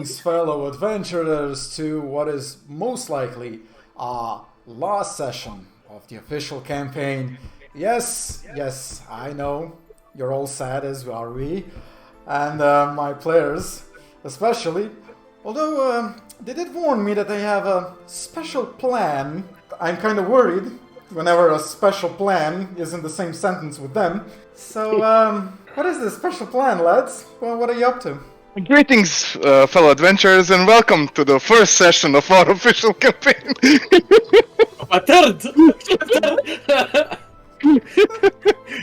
Greetings, fellow adventurers, to what is most likely our last session of the official campaign. Yes, I know, you're all sad as are we, and my players especially, although they did warn me that they have a special plan. I'm kind of worried whenever a special plan is in the same sentence with them. So, what is this special plan, lads? Well, what are you up to? Greetings, fellow adventurers, and welcome to the first session of our official campaign. A third!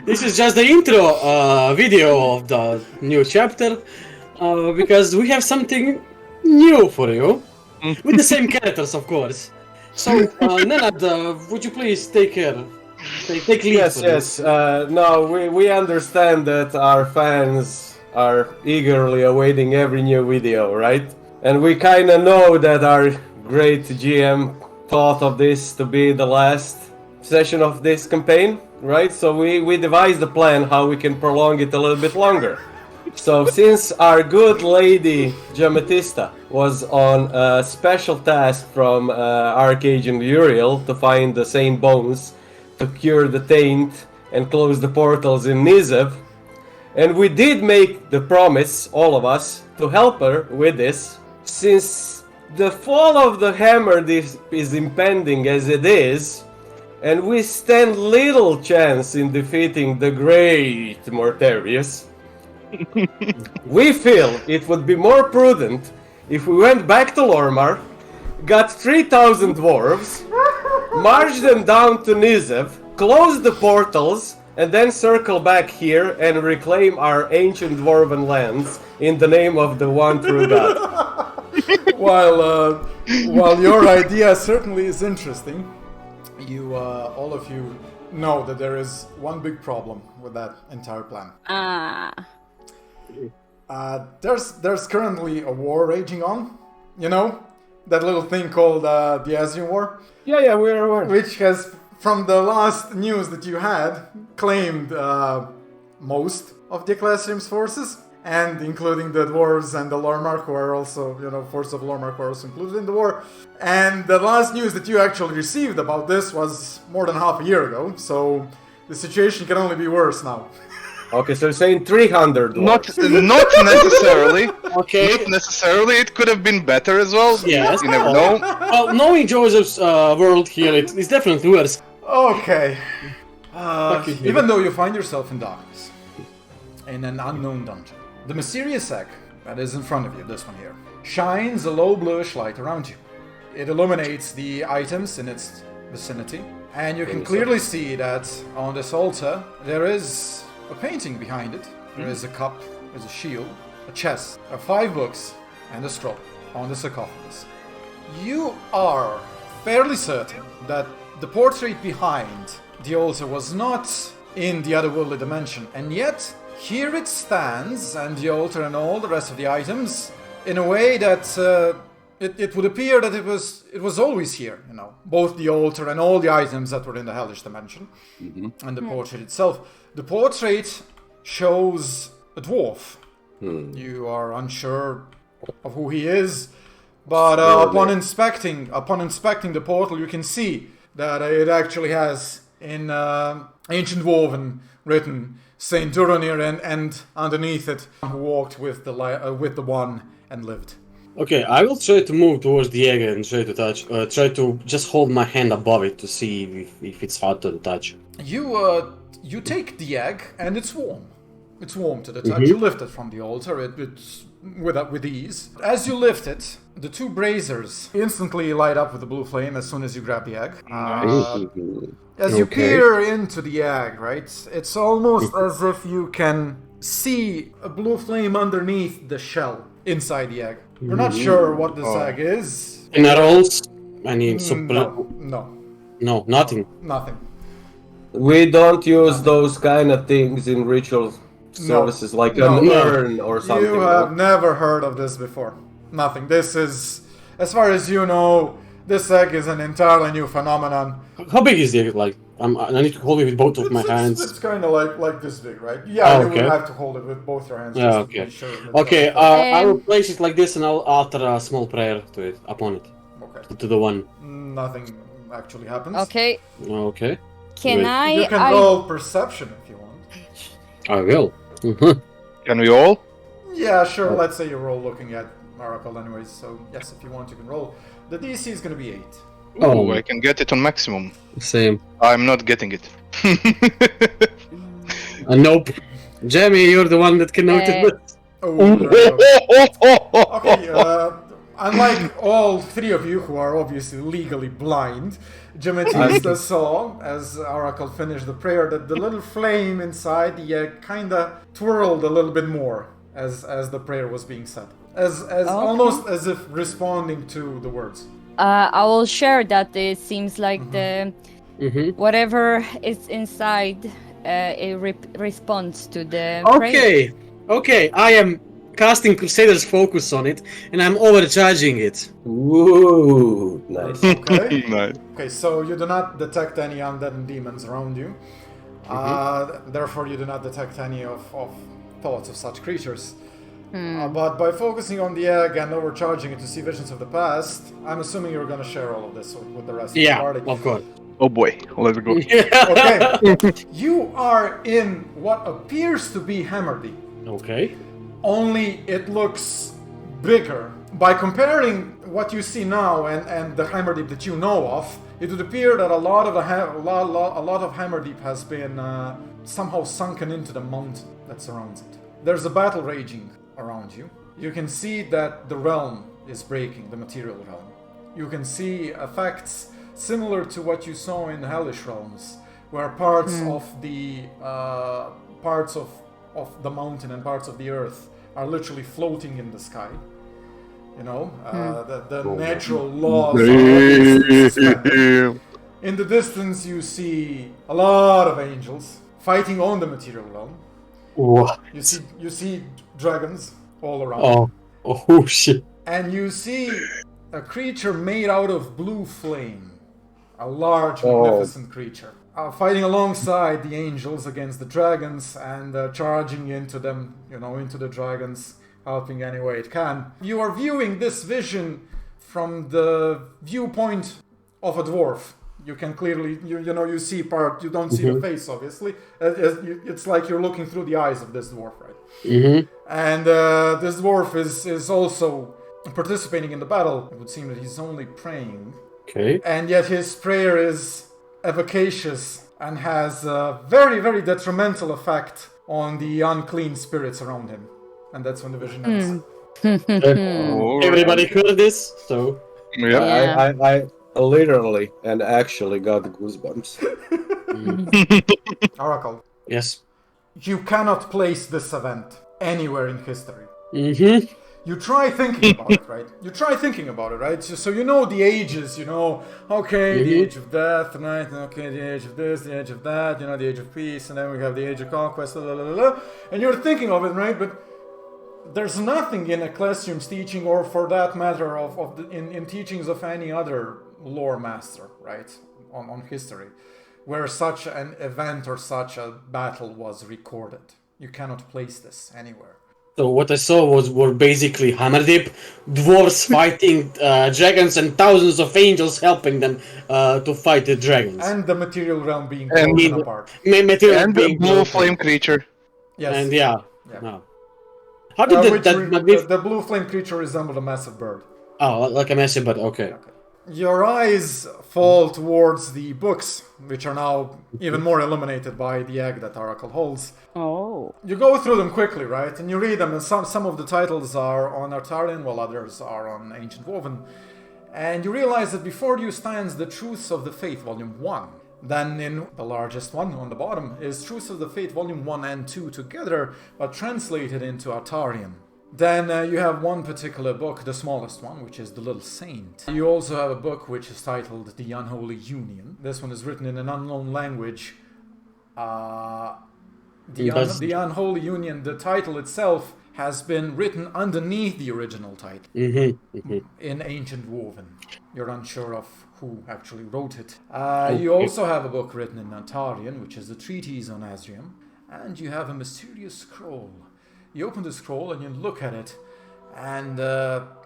This is just the intro video of the new chapter, because we have something new for you, with the same characters, of course. So, Nenad, would you please take care? Take lead. Yes. No, we understand that our fans are eagerly awaiting every new video, right? And we kind of know that our great GM thought of this to be the last session of this campaign, right? So we devised a plan how we can prolong it a little bit longer. So since our good lady Jamatista was on a special task from Archagent Uriel to find the same bones, to cure the taint and close the portals in Nizev, and we did make the promise, all of us, to help her with this. Since the fall of the hammer is impending as it is, and we stand little chance in defeating the great Mortarius, we feel it would be more prudent if we went back to Lormar, got 3,000 dwarves, marched them down to Nizev, closed the portals, and then circle back here and reclaim our ancient dwarven lands in the name of the one true God. While your idea certainly is interesting, you all of you know that there is one big problem with that entire plan. There's currently a war raging on. You know, that little thing called the Asian War. Yeah, we're aware. Which has, from the last news that you had, claimed most of the Ecclesiam's forces, and including the dwarves and the Lormark, who are also, force of Lormark were also included in the war. And the last news that you actually received about this was more than half a year ago, so the situation can only be worse now. Okay, so you're saying 300 dwarves. Not necessarily. Okay. Not necessarily. It could have been better as well. Yes. You never know. Well, knowing Joseph's world here, it's definitely worse. Okay. Even though you find yourself in darkness, in an unknown dungeon, the mysterious egg that is in front of you, this one here, shines a low bluish light around you. It illuminates the items in its vicinity, and you can clearly see that on this altar there is a painting behind it. There is a cup, there's a shield, a chest, 5 books, and a scroll on the sarcophagus. You are fairly certain that the portrait behind the altar was not in the otherworldly dimension, and yet here it stands, and the altar and all the rest of the items, in a way that it would appear that it was always here, both the altar and all the items that were in the hellish dimension, and the portrait itself. The portrait shows a dwarf. You are unsure of who he is, but upon inspecting the portal, you can see that it actually has in ancient Dwarven written Saint Duranir and underneath it, who walked with the one and lived. Okay, I will try to move towards the egg and try to just hold my hand above it to see if it's hard to touch. You take the egg and it's warm. It's warm to the touch. You lift it from the altar. It's with ease. As you lift it, the 2 braziers instantly light up with a blue flame as soon as you grab the egg. As you peer into the egg, right, it's almost as if you can see a blue flame underneath the shell inside the egg. You're not sure what this egg is. Minerals? I mean, No, nothing. Nothing. We don't use those kind of things in ritual services, like an urn or something. You have never heard of this before. Nothing. This is, as far as you know, This egg is an entirely new phenomenon. How big is the egg? Like, I need to hold it with both of my hands. It's kind of like this big, right? Yeah, you okay. would have to hold it with both your hands Yeah, just okay. to be sure. It's Okay, not a I will place it like this and I'll utter a small prayer to it, upon it. okay. To the one. Nothing actually happens. Okay. Okay. Can Wait. You can roll perception if you want. I will. Can we all? Yeah, sure. Let's say you roll looking at Arakald anyways. So yes, if you want, you can roll. The DC is going to be 8. Oh, I can get it on maximum. Same. I'm not getting it. Nope. Jamie, you're the one that can notice this. Oh, there you go. Okay, unlike all 3 of you who are obviously legally blind, Jemetista saw, as Arakald finished the prayer, that the little flame inside the egg kinda twirled a little bit more as the prayer was being said. As almost as if responding to the words. I will share that it seems like the whatever is inside it responds to the prayer. Okay, I am casting Crusader's focus on it, and I'm overcharging it. Ooh, nice. Okay. Nice. Okay, so you do not detect any undead and demons around you. Therefore, you do not detect any of thoughts of such creatures. But by focusing on the egg and overcharging it to see visions of the past, I'm assuming you're going to share all of this with the rest of the party. Yeah, of course. Oh boy, let's go. Okay, you are in what appears to be Hammerdeep. Okay. Only it looks bigger. By comparing what you see now and the Hammerdeep that you know of, it would appear that a lot of Hammerdeep has been somehow sunken into the mountain that surrounds it. There's a battle raging around you. You can see that the realm is breaking, the material realm. You can see effects similar to what you saw in the Hellish realms, where parts of the mountain and parts of the earth are literally floating in the sky. You know, the natural laws are suspended. In the distance, you see a lot of angels fighting on the material realm. What? You see dragons all around. Oh shit. And you see a creature made out of blue flame. A large, magnificent creature. Fighting alongside the angels against the dragons and charging into them, into the dragons, helping any way it can. You are viewing this vision from the viewpoint of a dwarf. You can clearly, you see part, you don't see the face, obviously. It's like you're looking through the eyes of this dwarf, right? Mm-hmm. And this dwarf is also participating in the battle. It would seem that he's only praying. Okay. And yet his prayer is efficacious and has a very, very detrimental effect on the unclean spirits around him. And that's when the vision ends. Everybody heard this, so... Yeah. I literally and actually got goosebumps. Arakald, Yes. you cannot place this event anywhere in history. Mm-hmm. You try thinking about it, right? So you know the ages, okay, the age of death, right? Okay, the age of this, the age of that, the age of peace, and then we have the age of conquest, and you're thinking of it, right? But there's nothing in Ecclesium's teaching, or for that matter, in teachings of any other lore master, right, on history, where such an event or such a battle was recorded. You cannot place this anywhere. So what I saw were basically Hammerdeep, dwarves fighting dragons, and thousands of angels helping them to fight the dragons. And the material realm being broken apart. Material And being the blue broken. flame creature. Yes. And no. How The did blue flame creature resembled a massive bird. Oh, like a massive bird, okay. Your eyes fall towards the books, which are now even more illuminated by the egg that Arakald holds. Oh. You go through them quickly, right? And you read them, and some of the titles are on Artarian, while others are on Ancient Woven. And you realize that before you stands the Truths of the Faith, Volume 1. Then in the largest one on the bottom is Truths of the Faith, Volume 1 and 2 together, but translated into Artarian. Then you have one particular book, the smallest one, which is The Little Saint. You also have a book which is titled The Unholy Union. This one is written in an unknown language. The Unholy Union, the title itself has been written underneath the original title in Ancient Dwarven. You're unsure of who actually wrote it. You also have a book written in Antarian, which is a treatise on Asrium, and you have a mysterious scroll. You open the scroll and you look at it, and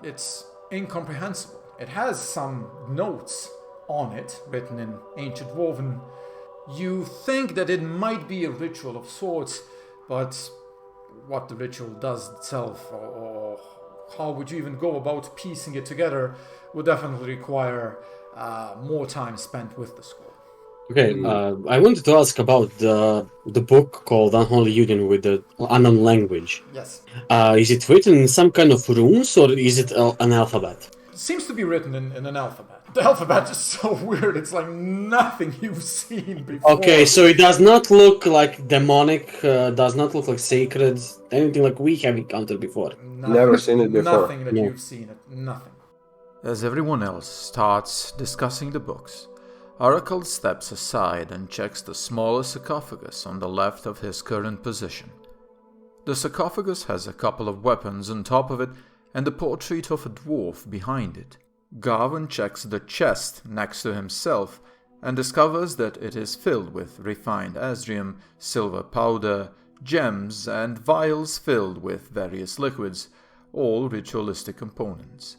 it's incomprehensible. It has some notes on it, written in Ancient Dwarven. You think that it might be a ritual of sorts, but what the ritual does itself, or how would you even go about piecing it together, would definitely require more time spent with the scroll. Okay, I wanted to ask about the book called Unholy Union with the Unknown Language. Yes. Is it written in some kind of runes, or is it an alphabet? It seems to be written in an alphabet. The alphabet is so weird, it's like nothing you've seen before. Okay, so it does not look like demonic, does not look like sacred, anything like we have encountered before. Never seen it before. Nothing that you've seen it, nothing. As everyone else starts discussing the books, Arakald steps aside and checks the smaller sarcophagus on the left of his current position. The sarcophagus has a couple of weapons on top of it and the portrait of a dwarf behind it. Garvin checks the chest next to himself and discovers that it is filled with refined Asrium, silver powder, gems, and vials filled with various liquids, all ritualistic components.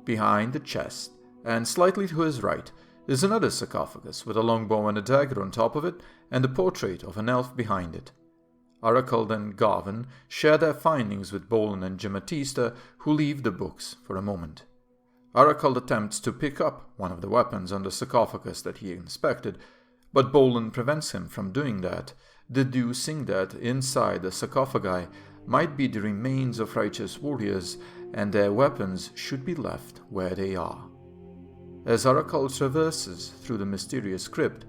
Behind the chest, and slightly to his right, is another sarcophagus with a longbow and a dagger on top of it, and the portrait of an elf behind it. Arakald and Garvin share their findings with Bolin and Gimatista, who leave the books for a moment. Arakald attempts to pick up one of the weapons on the sarcophagus that he inspected, but Bolin prevents him from doing that, deducing that inside the sarcophagi might be the remains of righteous warriors, and their weapons should be left where they are. As Arakald traverses through the mysterious crypt,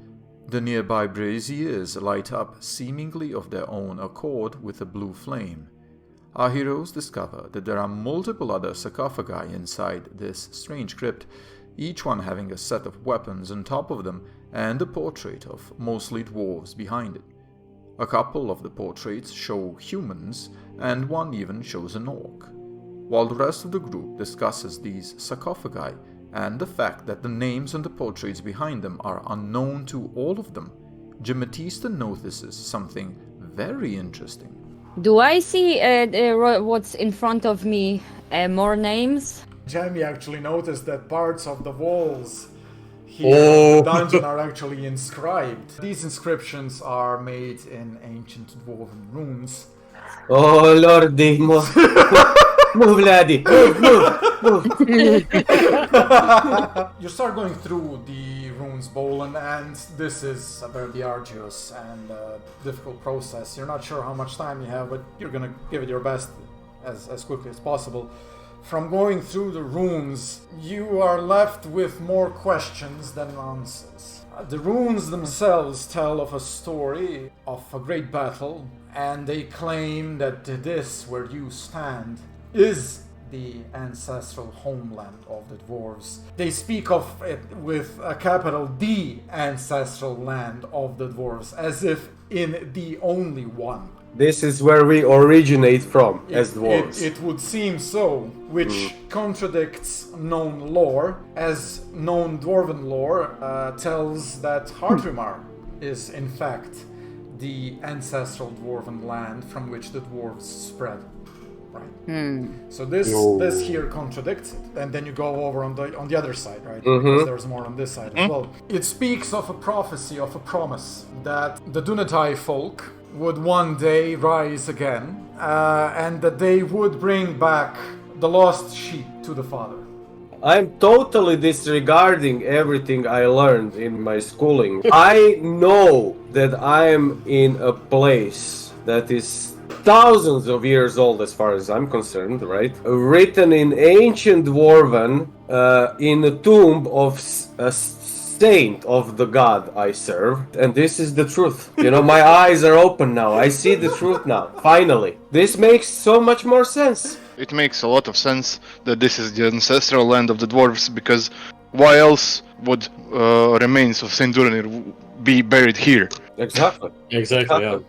the nearby braziers light up seemingly of their own accord with a blue flame. Our heroes discover that there are multiple other sarcophagi inside this strange crypt, each one having a set of weapons on top of them and a portrait of mostly dwarves behind it. A couple of the portraits show humans, and one even shows an orc. While the rest of the group discusses these sarcophagi and the fact that the names on the portraits behind them are unknown to all of them, Gimatista notices something very interesting. Do I see what's in front of me? More names? Jamie actually noticed that parts of the walls here in the dungeon are actually inscribed. These inscriptions are made in ancient dwarven runes. Oh lordy, move laddie, move. You start going through the runes, Bolin, and this is a very arduous and difficult process. You're not sure how much time you have, but you're gonna give it your best as quickly as possible. From going through the runes, you are left with more questions than answers. The runes themselves tell of a story of a great battle, and they claim that this, where you stand, is the ancestral homeland of the dwarves. They speak of it with a capital D, ancestral land of the dwarves, as if in the only one. This is where we originate from, as dwarves. It would seem so, which contradicts known lore, as known dwarven lore tells that Hartrimar is in fact the ancestral dwarven land from which the dwarves spread. Right. So this here contradicts it, and then you go over on the other side, right? Because there's more on this side as well. It speaks of a prophecy, of a promise that the Dunedain folk would one day rise again, and that they would bring back the lost sheep to the Father. I'm totally disregarding everything I learned in my schooling. I know that I'm in a place that is thousands of years old as far as I'm concerned, right? Written in ancient Dwarven, in a tomb of a saint of the god I serve, and this is the truth. You know, my eyes are open now. I see the truth now, finally. This makes so much more sense. It makes a lot of sense that this is the ancestral land of the dwarves, because why else would remains of Saint Duranir be buried here? Exactly. Exactly, yeah.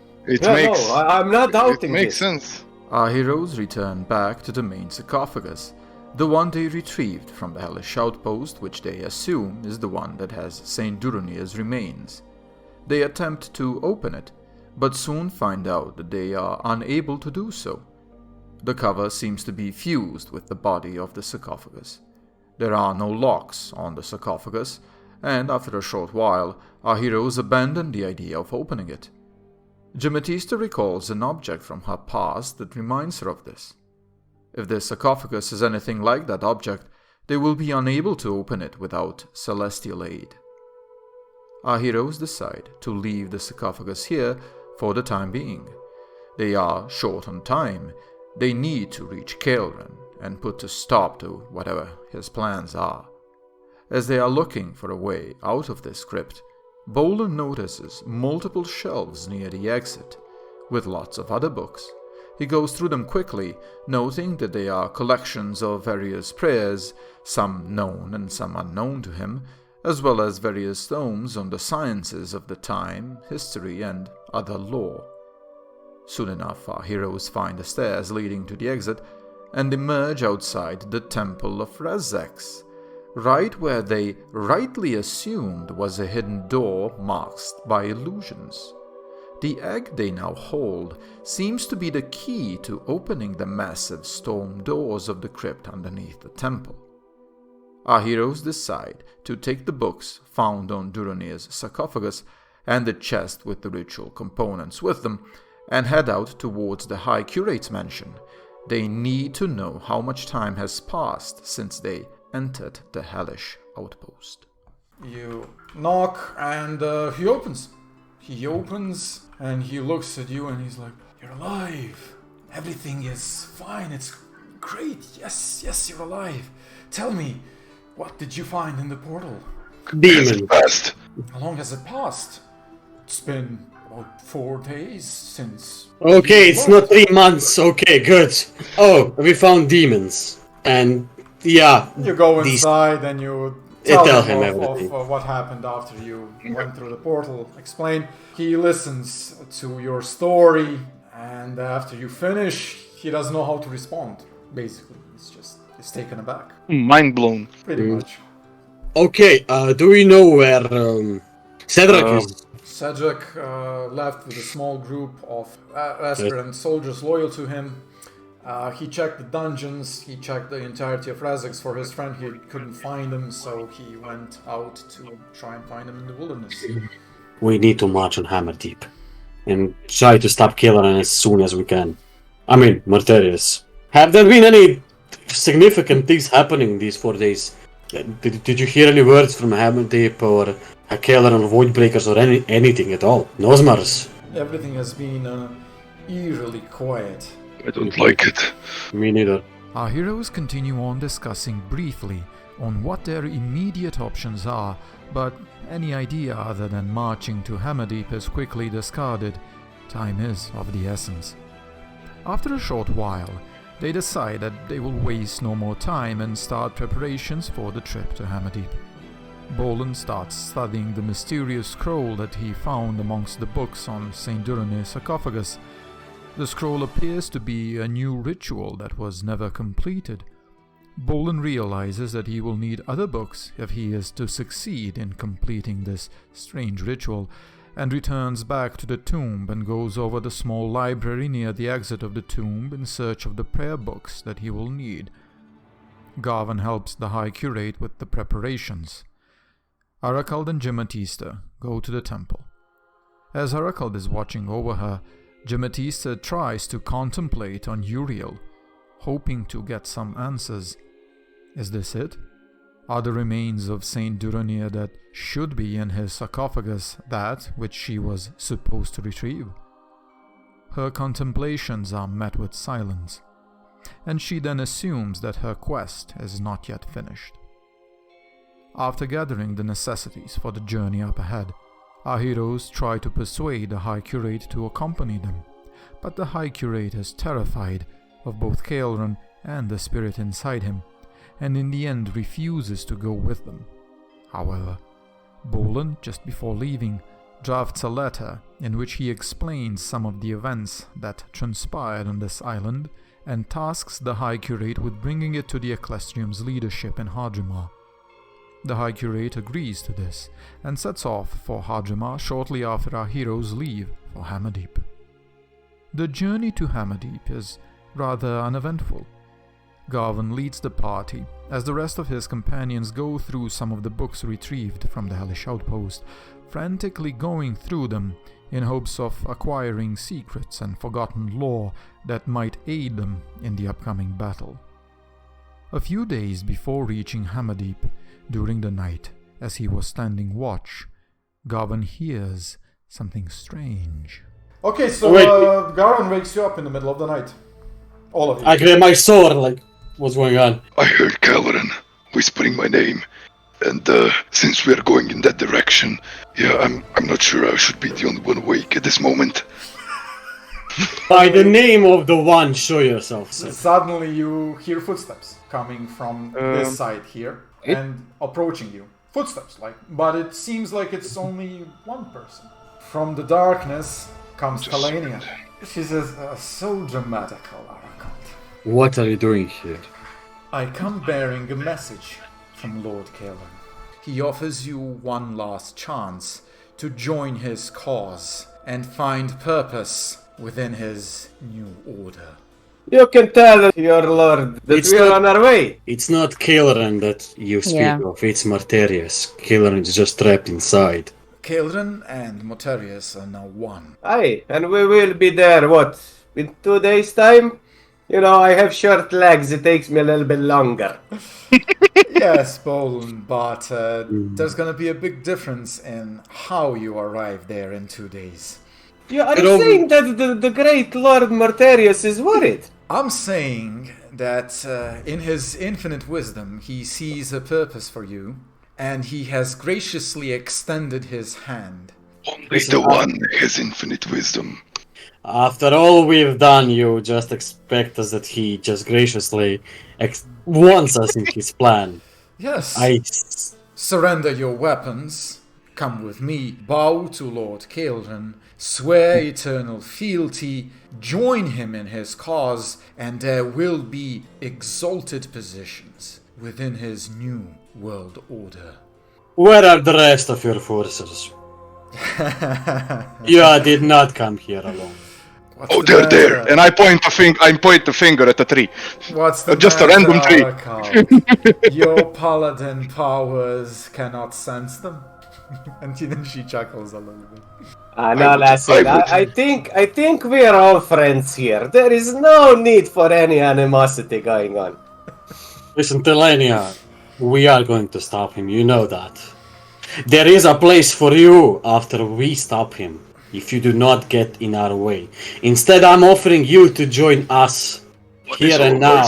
I'm not doubting it makes sense. Our heroes return back to the main sarcophagus, the one they retrieved from the hellish outpost, which they assume is the one that has Saint Duronir's remains. They attempt to open it, but soon find out that they are unable to do so. The cover seems to be fused with the body of the sarcophagus. There are no locks on the sarcophagus, and after a short while, our heroes abandon the idea of opening it. Gimatista recalls an object from her past that reminds her of this. If the sarcophagus is anything like that object, they will be unable to open it without celestial aid. Our heroes decide to leave the sarcophagus here for the time being. They are short on time. They need to reach Kaelran and put a stop to whatever his plans are. As they are looking for a way out of this crypt, Bolin notices multiple shelves near the exit, with lots of other books. He goes through them quickly, noting that they are collections of various prayers, some known and some unknown to him, as well as various tomes on the sciences of the time, history, and other lore. Soon enough, our heroes find the stairs leading to the exit and emerge outside the Temple of Rezex, right where they rightly assumed was a hidden door masked by illusions. The egg they now hold seems to be the key to opening the massive stone doors of the crypt underneath the temple. Our heroes decide to take the books found on Duronir's sarcophagus and the chest with the ritual components with them, and head out towards the High Curate's mansion. They need to know how much time has passed since they entered the hellish outpost. You knock and he opens. He opens and he looks at you and he's like, "You're alive. Everything is fine. It's great. Yes, you're alive. Tell me, what did you find in the portal?" Demon. How long has it passed? It's been about 4 days since... Okay, it's not 3 months. Okay, good. Oh, we found demons. And, yeah. You go inside and you tell him everything. of what happened after you went through the portal. Explain. He listens to your story, and after you finish, he doesn't know how to respond. Basically, he's taken aback. Mind blown. Pretty much. Okay, do we know where Sedrak is? Sedrak left with a small group of aspirant soldiers loyal to him. He checked the dungeons, he checked the entirety of Rezex for his friend. He couldn't find him, so he went out to try and find him in the wilderness. We need to march on Hammerdeep and try to stop Kaelran as soon as we can. I mean, Marterius. Have there been any significant things happening these 4 days? Did you hear any words from Hammerdeep or Kaelran or Voidbreakers or anything at all? Nosmars? Everything has been eerily quiet. I don't like it. Me neither. Our heroes continue on discussing briefly on what their immediate options are, but any idea other than marching to Hammerdeep is quickly discarded. Time is of the essence. After a short while, they decide that they will waste no more time and start preparations for the trip to Hammerdeep. Bolin starts studying the mysterious scroll that he found amongst the books on Saint Duronir's sarcophagus. The scroll appears to be a new ritual that was never completed. Bolin realizes that he will need other books if he is to succeed in completing this strange ritual, and returns back to the tomb and goes over the small library near the exit of the tomb in search of the prayer books that he will need. Garvan helps the High Curate with the preparations. Arakald and Gimatista go to the temple. As Arakald is watching over her, Gimatista tries to contemplate on Uriel, hoping to get some answers. Is this it? Are the remains of Saint Duronir that should be in his sarcophagus that which she was supposed to retrieve? Her contemplations are met with silence, and she then assumes that her quest is not yet finished. After gathering the necessities for the journey up ahead, our heroes try to persuade the High Curate to accompany them, but the High Curate is terrified of both Kaelran and the spirit inside him, and in the end refuses to go with them. However, Bolin, just before leaving, drafts a letter in which he explains some of the events that transpired on this island and tasks the High Curate with bringing it to the Ecclesium's leadership in Hadrimar. The High Curate agrees to this and sets off for Hadrimar shortly after our heroes leave for Hammerdeep. The journey to Hammerdeep is rather uneventful. Garvin leads the party as the rest of his companions go through some of the books retrieved from the Hellish Outpost, frantically going through them in hopes of acquiring secrets and forgotten lore that might aid them in the upcoming battle. A few days before reaching Hammerdeep, during the night, as he was standing watch, Garvin hears something strange. Okay, so Garvin wakes you up in the middle of the night. All of you. I grab my sword, like, what's going on? I heard Kaelran whispering my name, and since we're going in that direction, I'm not sure I should be the only one awake at this moment. By the name of the one, show yourself, sir. Suddenly you hear footsteps coming from this side here and approaching you. Footsteps, but it seems like it's only one person. From the darkness comes Talania. She says, so dramatical, Arakald. What are you doing here? I come bearing a message from Lord Kaelran. He offers you one last chance to join his cause and find purpose within his new order. You can tell your lord that we're on our way. It's not Kaelran that you speak of, it's Marterius. Kaelran is just trapped inside. Kaelran and Marterius are now one. Aye, and we will be there, in 2 days' time? You know, I have short legs, it takes me a little bit longer. Yes, Bolin, but there's gonna be a big difference in how you arrive there in 2 days. You are saying that the great Lord Marterius is worried? I'm saying that in his infinite wisdom, he sees a purpose for you, and he has graciously extended his hand. Only the one has infinite wisdom. After all we've done, you just expect us that he just graciously wants us in his plan. Yes. Surrender your weapons, come with me, bow to Lord Kaelran, swear eternal fealty, join him in his cause, and there will be exalted positions within his new world order. Where are the rest of your forces? You did not come here alone. They're there, and I point the finger at the tree. What's the just a random tree? Your paladin powers cannot sense them. And then she chuckles a little bit. No, listen, I think we are all friends here. There is no need for any animosity going on. Listen, Telania, we are going to stop him, you know that. There is a place for you after we stop him, if you do not get in our way. Instead, I'm offering you to join us, here and now.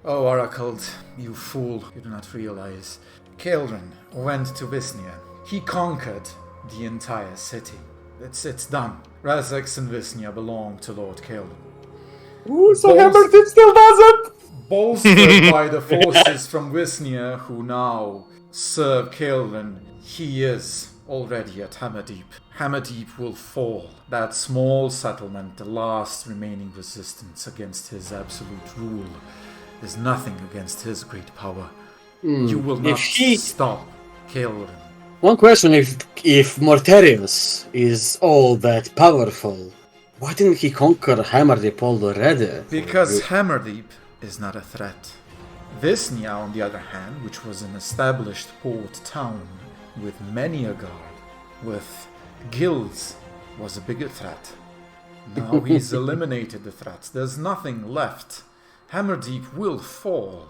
Oh, Arakald, you fool, you do not realize. Kaelran went to Visnia. He conquered the entire city. It's done. Razex and Visnia belong to Lord Kaelran. Ooh, so Hammerdeep still doesn't! Bolstered by the forces from Visnia, who now serve Kaelran, he is already at Hammerdeep. Hammerdeep will fall. That small settlement, the last remaining resistance against his absolute rule, is nothing against his great power. You will not stop Kaelran. One question, if Marterius is all that powerful, why didn't he conquer Hammerdeep already? Because Hammerdeep is not a threat. Visnia, on the other hand, which was an established port town with many a guard, with guilds, was a bigger threat. Now he's eliminated the threats. There's nothing left. Hammerdeep will fall.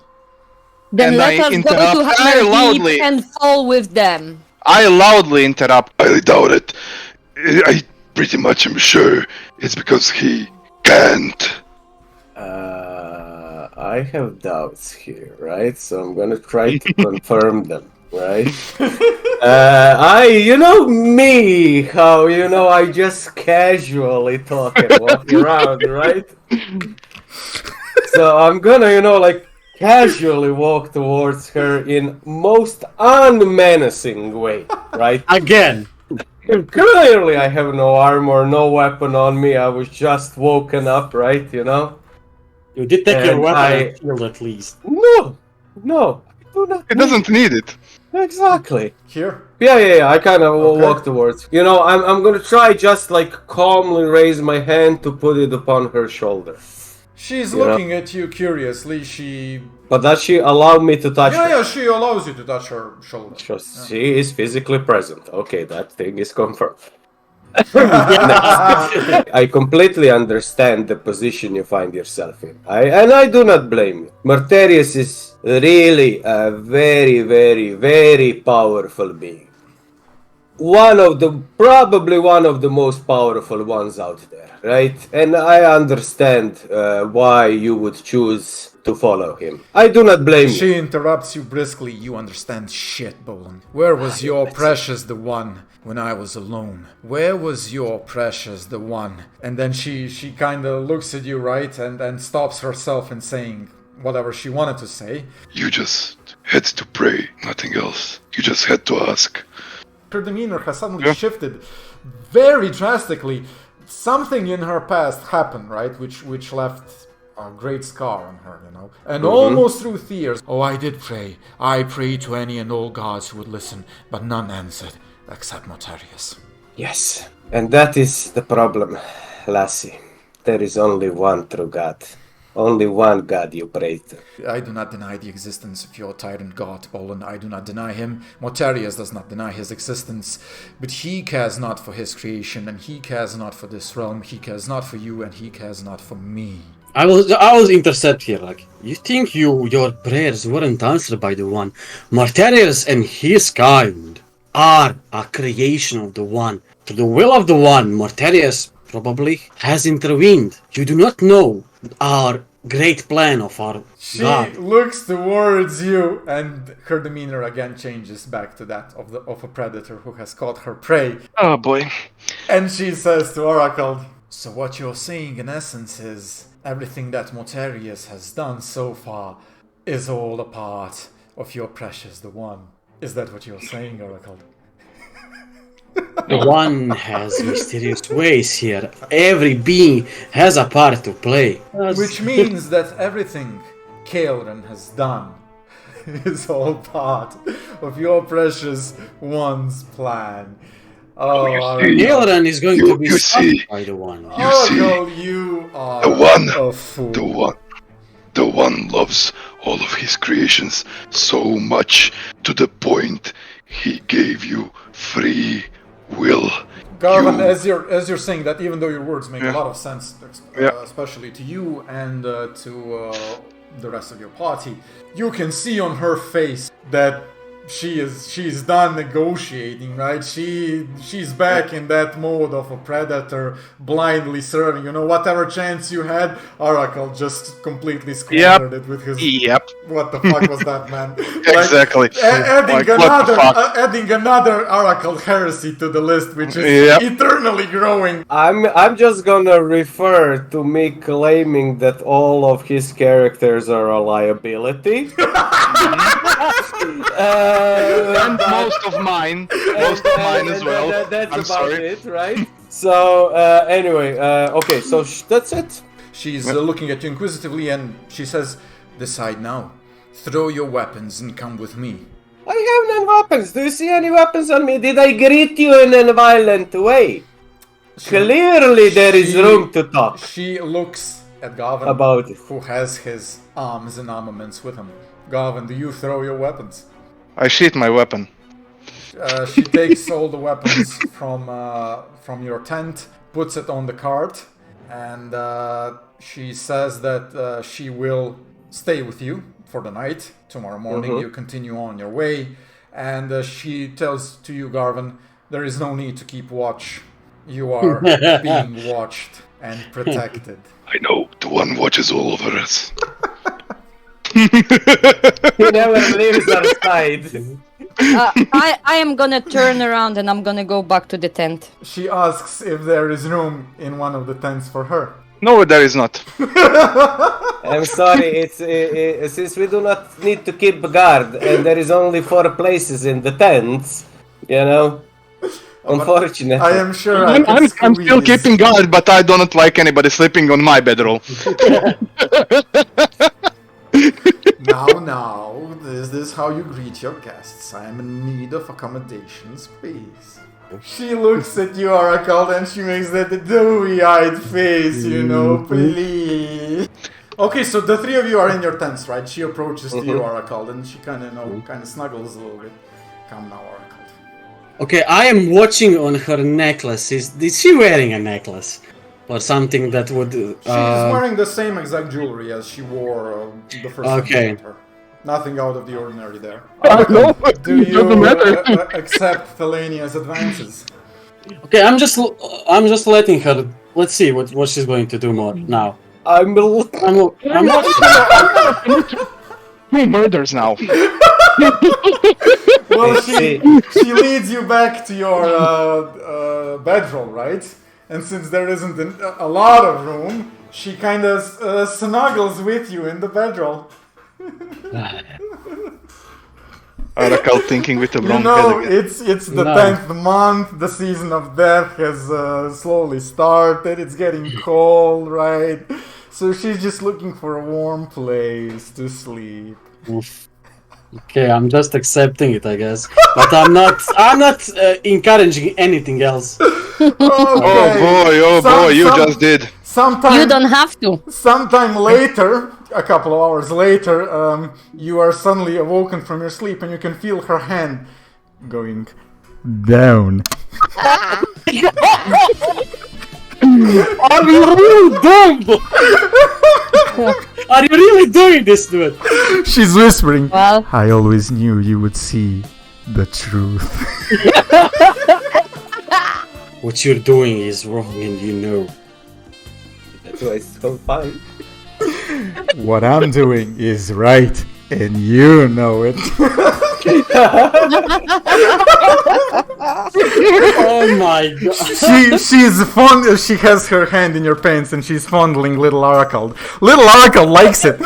Then let us go to Hammerdeep and fall with them. I loudly interrupt. I doubt it. I pretty much am sure it's because he can't. I have doubts here, right? So I'm gonna try to confirm them, right? You know me, how, I just casually talk and walk around, right? So I'm gonna, casually walk towards her in most unmenacing way, right? Again! Clearly, I have no armor, no weapon on me. I was just woken up, right? You know. You did take your And weapon and shield at least. No, I do not. He doesn't need it. Exactly. Here? Yeah. I kind of Okay. walk towards. You know, I'm gonna try just like calmly raise my hand to put it upon her shoulder. She's You looking at you curiously. She... But does she allow me to touch her? Yeah, she allows you to touch her shoulder. She is physically present. Okay, that thing is confirmed. I completely understand the position you find yourself in. I do not blame you. Mortarius is really a very, very, very powerful being. Probably one of the most powerful ones out there, right? And I understand why you would choose to follow him. I do not blame you. She interrupts you briskly. You understand shit, Bolan. Where was your precious the one when I was alone? Where was your precious the one? And then she kind of looks at you, right? And stops herself in saying whatever she wanted to say. You just had to pray, nothing else. You just had to ask. Her demeanor has suddenly shifted very drastically. Something in her past happened, right? Which left a great scar on her, you know? And almost through tears. Oh, I did pray. I prayed to any and all gods who would listen, but none answered, except Mortarius. Yes, and that is the problem, lassie. There is only one true God. Only one God you pray to. I do not deny the existence of your tyrant god, Bolan. I do not deny him. Mortarius does not deny his existence. But he cares not for his creation, and he cares not for this realm. He cares not for you, and he cares not for me. I was intercept here. Like, you think your prayers weren't answered by the One? Mortarius and his kind are a creation of the One. To the will of the One, Mortarius probably has intervened. You do not know our great plan of our She God. looks towards you, and her demeanor again changes back to that of a predator who has caught her prey. Oh boy. And she says to Arakald, so what you're saying in essence is everything that Mortarius has done so far is all a part of your precious the One. Is that what you're saying, Arakald? The One has mysterious ways here. Every being has a part to play. Which means that everything Kaelran has done is all part of your precious One's plan. Oh, Kaelran is going to be you see, stopped by the One. Arakald, you are a fool. The one loves all of his creations so much to the point he gave you free will. Garvin, as you're saying that, even though your words make a lot of sense, especially to you and to the rest of your party, you can see on her face that she's done negotiating, right? She's back in that mode of a predator, blindly serving. You know, whatever chance you had, Arakald just completely squandered it with his. Yep. What the fuck was that, man? Exactly. Adding another Arakald heresy to the list, which is eternally growing. I'm just gonna refer to me claiming that all of his characters are a liability. And most of mine as well. That's I'm about sorry. it, right? So anyway, okay, so that's it. She's looking at you inquisitively, and she says, "Decide now. Throw your weapons and come with me." I have no weapons. Do you see any weapons on me? Did I greet you in a violent way? Clearly, there is room to talk. She looks at Garvin, About it. who has his arms and armaments with him. Garvin, do you throw your weapons? I sheath my weapon. She takes all the weapons from your tent, puts it on the cart, and she says that she will stay with you for the night. Tomorrow morning you continue on your way, and she tells to you, Garvin, there is no need to keep watch. You are being watched and protected. I know, the one watches all over us. He never leaves our side. I am gonna turn around and I'm gonna go back to the tent. She asks if there is room in one of the tents for her. No, there is not. I'm sorry, it's since we do not need to keep guard, and there is only 4 places in the tents, you know. Unfortunately. I am sure I'm still keeping guard, but I do not like anybody sleeping on my bedroll. Now, is this how you greet your guests? I am in need of accommodations, please. She looks at you, Arakald, and she makes that dewy-eyed face, please. Okay, so the three of you are in your tents, right? She approaches to you, Arakald, and she kind of snuggles a little bit. Come now, Arakald. Okay, I am watching on her necklace. Is she wearing a necklace? Or something that would... She's wearing the same exact jewelry as she wore the first time you met her. Nothing out of the ordinary there. No, do you accept Thelania's advances? Okay, I'm just letting her... Let's see what she's going to do more now. I'm not... Two murders now. Well, she leads you back to your bedroll, right? And since there isn't a lot of room, she kind of snuggles with you in the bedroll. Arakald thinking with the wrong head again. It's the 10th month, the season of death has slowly started, it's getting cold, right? So she's just looking for a warm place to sleep. Oof. Okay, I'm just accepting it, I guess. But I'm not encouraging anything else. Okay. Oh boy, you just did. You don't have to. Sometime later, a couple of hours later, you are suddenly awoken from your sleep and you can feel her hand going down. Are you really dumb? Are you really doing this, dude? She's whispering, Well, I always knew you would see the truth. What you're doing is wrong and you know. That's why it's so fun. What I'm doing is right, and you know it. Oh my god. She has her hand in your pants and she's fondling little Arakald. Little Arakald likes it.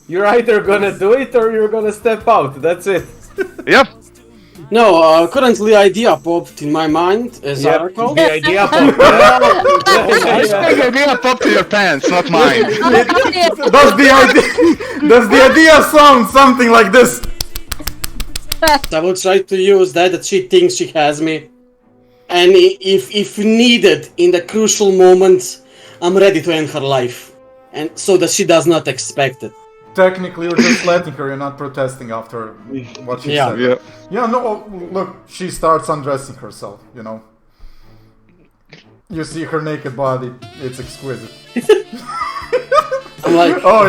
You're either gonna do it or you're gonna step out. That's it. Yep. No, currently idea popped in my mind as Arakald. The idea popped. The idea popped to your pants, not mine. Does the idea sound something like this? I will try to use that she thinks she has me. And if needed in the crucial moments, I'm ready to end her life. And so that she does not expect it. Technically, you're just letting her, you're not protesting after what she said. Yeah. Yeah, no, look, she starts undressing herself, You see her naked body, it's exquisite. I'm like, Oh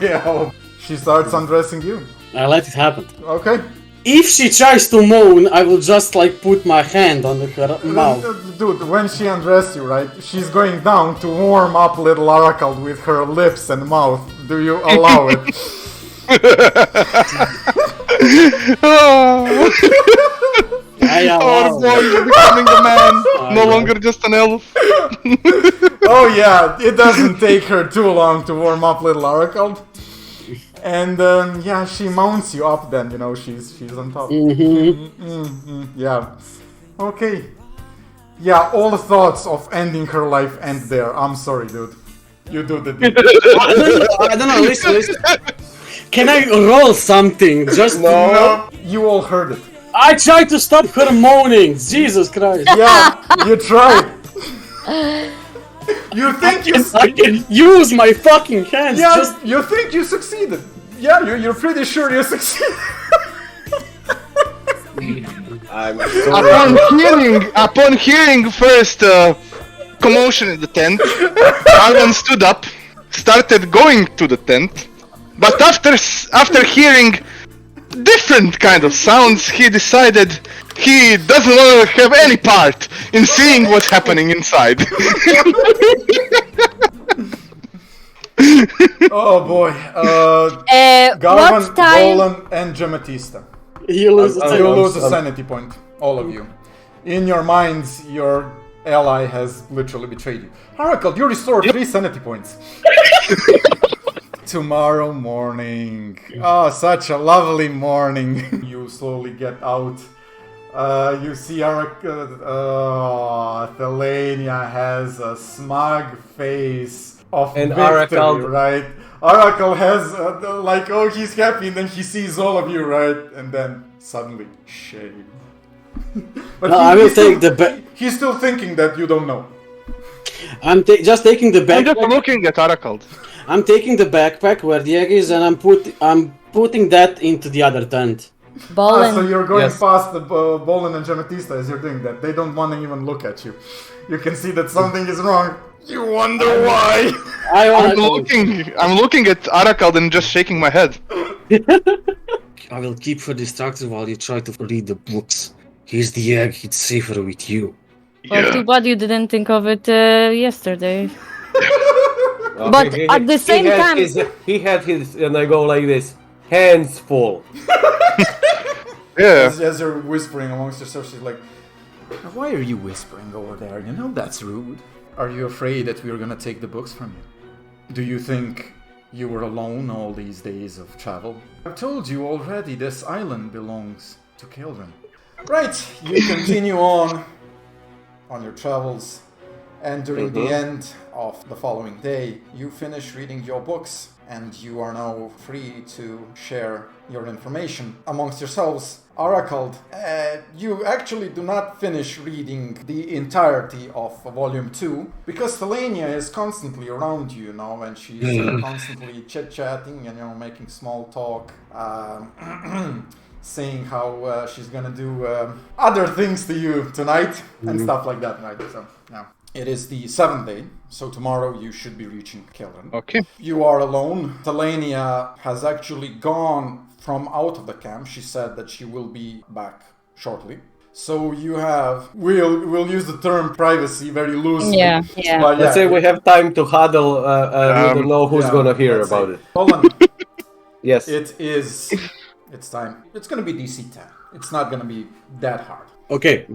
yeah. She starts undressing you. I let it happen. Okay. If she tries to moan, I will just put my hand on her mouth. Dude, when she undressed you, right, she's going down to warm up little Arakald with her lips and mouth. Do you allow it? Our boy is becoming a man, no longer just an elf. Oh yeah, it doesn't take her too long to warm up little Arakald. And she mounts you up then, she's on top. Yeah. Okay. Yeah, all thoughts of ending her life end there. I'm sorry, dude. You do the deed. I don't know, listen. Can I roll something? Just No, you all heard it. I tried to stop her moaning. Jesus Christ. Yeah, you tried. You think I can use my fucking hands. Yeah, you think you succeeded. Yeah, you're pretty sure you succeeded. I'm sorry. Upon hearing first commotion in the tent, Alan stood up, started going to the tent, but after hearing different kind of sounds, he decided he doesn't want to have any part in seeing what's happening inside. Oh boy. Garvan, what time? Golan, and Jamatista. You lose You lose a sanity point, all of you. In your minds, your ally has literally betrayed you. Arakald, you restore 3 sanity points. Tomorrow morning. Oh, such a lovely morning. You slowly get out. You see Thelania has a smug face of And victory, Arakald. right? Arakald has he's happy, and then he sees all of you, right? And then suddenly shame. But No, I will take the He's still thinking that you don't know. I'm just taking the I'm just backpack. looking at Arakald. I'm taking the backpack where the egg is, and I'm putting that into the other tent. Bolin. So you're going Yes. past the Bolin and Jamatista as you're doing that. They don't want to even look at you. You can see that something is wrong. You wonder why. I'm looking at Arakald and just shaking my head. I will keep her distracted while you try to read the books. Here's the egg. It's safer with you. Well, too bad you didn't think of it yesterday. But at the same time- he had his, and I go like this, hands full. Yeah. As you're whispering amongst yourselves, she's like, why are you whispering over there? You know that's rude. Are you afraid that we're gonna take the books from you? Do you think you were alone all these days of travel? I've told you already, this island belongs to Kaelran. Right, you continue on your travels, and during the end of the following day, you finish reading your books, and you are now free to share your information amongst yourselves. Arakald, you actually do not finish reading the entirety of Volume 2, because Thelania is constantly around you now, and she's constantly chit-chatting and, making small talk, saying how she's gonna do other things to you tonight, and stuff like that, right? So, yeah. It is the 7th day, so tomorrow you should be reaching Kaelran. Okay. You are alone. Thelania has actually gone from out of the camp. She said that she will be back shortly. So you have... We'll use the term privacy very loosely. Yeah. But Let's say we have time to huddle, we don't know who's gonna hear let's about say. it. Poland, Yes. it's time. It's gonna be DC 10. It's not gonna be that hard. Okay,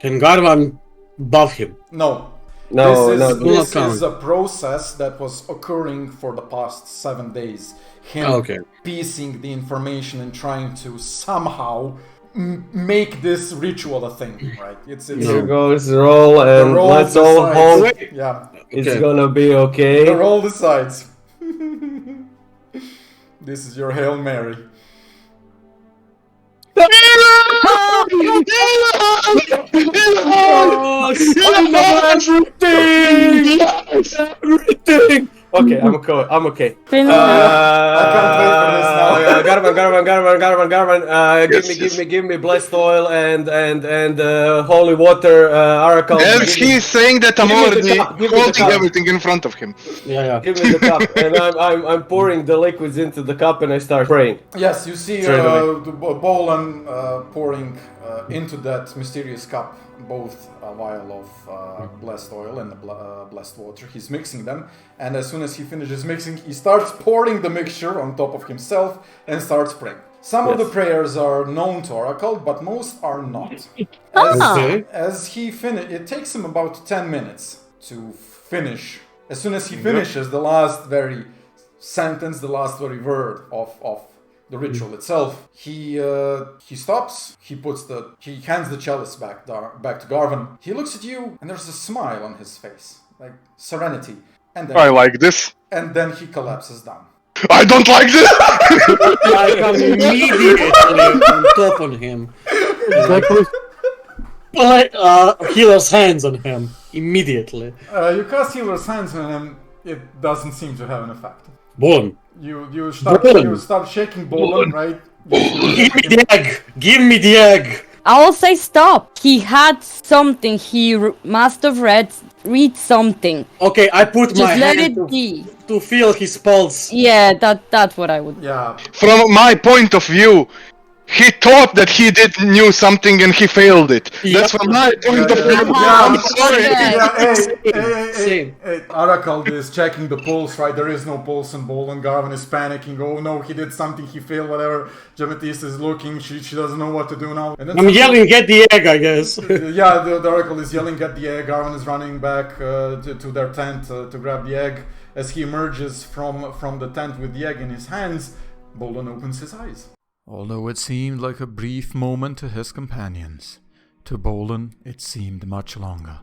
can Garvan buff him? No. No, This count. is a process that was occurring for the past 7 days. Him Okay. piecing the information and trying to somehow make this ritual a thing, right? It's Here goes roll, the and roll let's all decides- hope Yeah, it's Okay. gonna be okay. the roll decides. This is your Hail Mary. Everything! Okay, I'm okay. Finish I can't wait for this now. Garvan, give me blessed oil and holy water, Arakald. As he's saying that, I'm give me the already cup, give me the holding cup. everything in front of him. Yeah. Give me the cup, and I'm pouring the liquids into the cup, and I start praying. Yes, you see Straight away. the Bolan pouring into that mysterious cup both a vial of blessed oil and blessed water. He's mixing them, and as soon as he finishes mixing, he starts pouring the mixture on top of himself and starts praying. Some of the prayers are known to Arakald, but most are not. As he it takes him about 10 minutes to finish. As soon as he finishes the last very sentence, the last very word of the ritual itself, he stops. He hands the chalice back to Garvan. He looks at you, and there's a smile on his face, like serenity. And then, I like this. and then he collapses down. I don't like this! I come immediately on top on him. Healer's hands on him immediately. You cast Healer's Hands on him. It doesn't seem to have an effect. Boom. You start shaking Bolan, right? Give me the egg! Give me the egg! I will say stop. He had something. He must have read something. Okay, I put Just my let hand it be. to feel his pulse. Yeah, that's what I would. Yeah. From my point of view, he thought that he knew something and he failed it. That's from my point of view. I'm sorry. Same. Hey, Arakald is checking the pulse, right? There is no pulse in Bolan. Garvan is panicking. Oh no, he did something, he failed, whatever. Jamatista is looking, she doesn't know what to do now. And then I'm yelling, get the egg, I guess. Yeah, the Arakald is yelling at the egg. Garvan is running back to their tent to grab the egg. as he emerges from the tent with the egg in his hands, Bolin opens his eyes. Although it seemed like a brief moment to his companions, to Bolin it seemed much longer.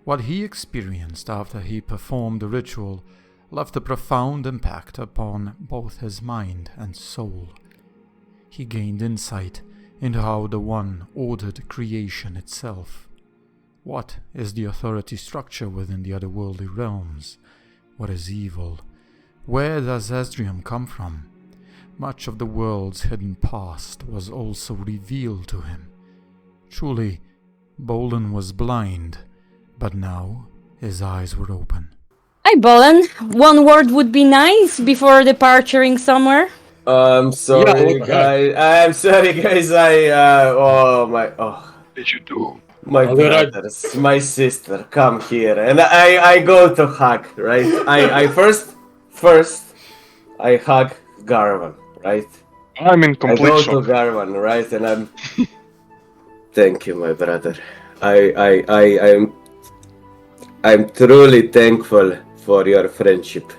What he experienced after he performed the ritual left a profound impact upon both his mind and soul. He gained insight into how the One ordered creation itself. What is the authority structure within the otherworldly realms? What is evil? Where does Esdrium come from? Much of the world's hidden past was also revealed to him. Truly, Bolin was blind, but now his eyes were open. Hi, Bolin. One word would be nice before departing somewhere. I'm sorry, guys. I'm sorry, guys. Did you do? My brothers, my sister, come here, and I go to hug, right? I first I hug Garvan, right? I'm in complete I go shock. to Garvan, right, and I'm. Thank you, my brother. I'm truly thankful for your friendship.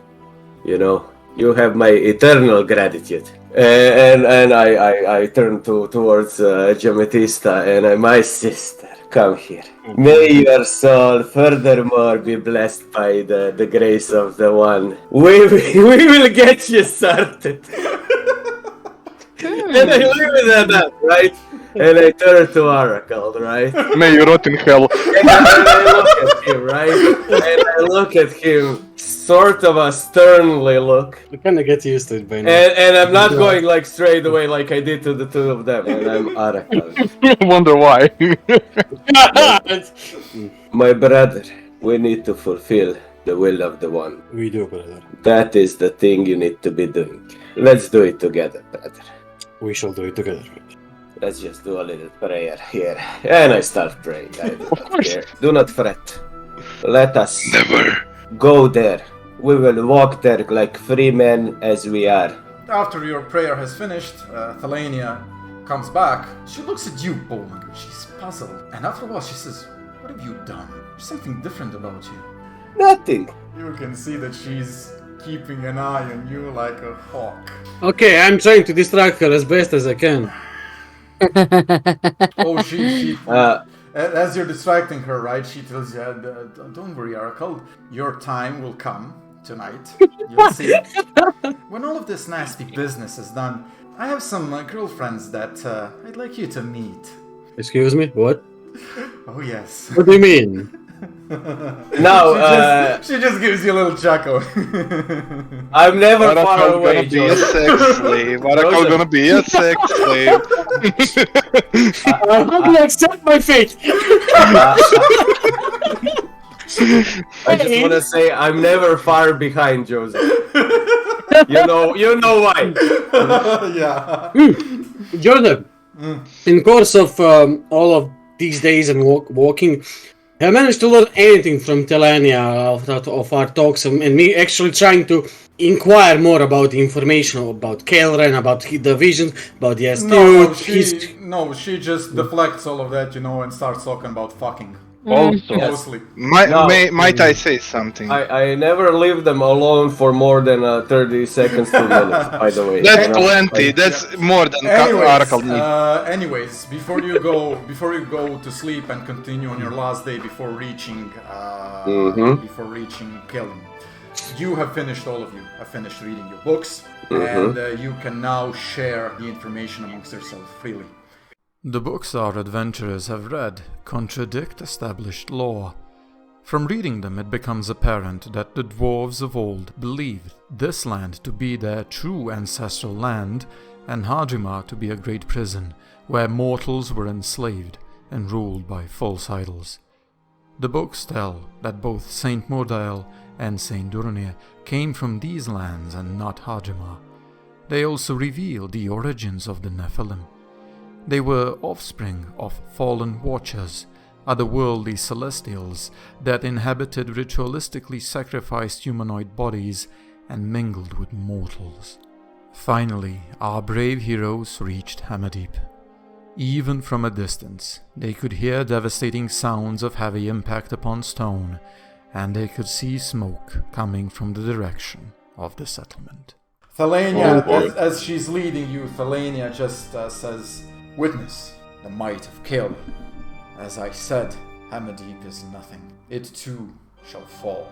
You know, you have my eternal gratitude. And I turn towards Jametista, and my sister, come here. May your soul furthermore be blessed by the grace of the One. We will get you started. And I leave it at that, right? And I turn to Arakald, right? May you rot in hell. And I look at him, right? And I look at him, sort of a sternly look. You kind of get used to it by now. And I'm not going like straight away like I did to the two of them. And I'm Arakald. Wonder why. My brother, we need to fulfill the will of the One. We do, brother. That is the thing you need to be doing. Let's do it together, brother. We shall do it together. Let's just do a little prayer here. And I start praying. I do not care. Do not fret. Let us Never. go there. We will walk there like free men as we are. After your prayer has finished, Thelania comes back. She looks at you, Bolin. She's puzzled. And after a while she says, "What have you done? There's something different about you." Nothing. You can see that she's keeping an eye on you like a hawk. Okay, I'm trying to distract her as best as I can. Oh, she as you're distracting her, right, she tells you, don't worry, Arakald, your time will come tonight. You'll see. When all of this nasty business is done, I have some girlfriends that I'd like you to meet. Excuse me? What? Oh, yes. What do you mean? No, she just gives you a little chuckle. I'm never far Arakald away, gonna be a Joe. sex slave. Arakald gonna be a sex slave. How do you accept my fate? I just want to say I'm never far behind Joseph. You know why. Yeah. Joseph, in course of all of these days and walking, have I managed to learn anything from Thelania of our talks and me actually trying to inquire more about the information about Kaelran, about the visions, about the ensued? No, she just deflects all of that, and starts talking about fucking. Also, Mostly. might I say something? I never leave them alone for more than 30 seconds to minutes, by the way. That's plenty. That's more than Arakald needs. Anyways, before you go to sleep and continue on your last day before reaching Kaelran, you have finished, all of you have finished reading your books, and you can now share the information amongst yourselves freely. The books our adventurers have read contradict established lore. From reading them, it becomes apparent that the dwarves of old believed this land to be their true ancestral land, and Hadrima to be a great prison where mortals were enslaved and ruled by false idols. The books tell that both Saint Mordael and Saint Duranir came from these lands and not Hadrima. They also reveal the origins of the Nephilim. They were offspring of fallen watchers, otherworldly celestials that inhabited ritualistically sacrificed humanoid bodies and mingled with mortals. Finally, our brave heroes reached Hamadip. Even from a distance, they could hear devastating sounds of heavy impact upon stone, and they could see smoke coming from the direction of the settlement. Thelania, as she's leading you, Thelania just says, "Witness the might of Kaelran. As I said, Hamadip is nothing. It too shall fall.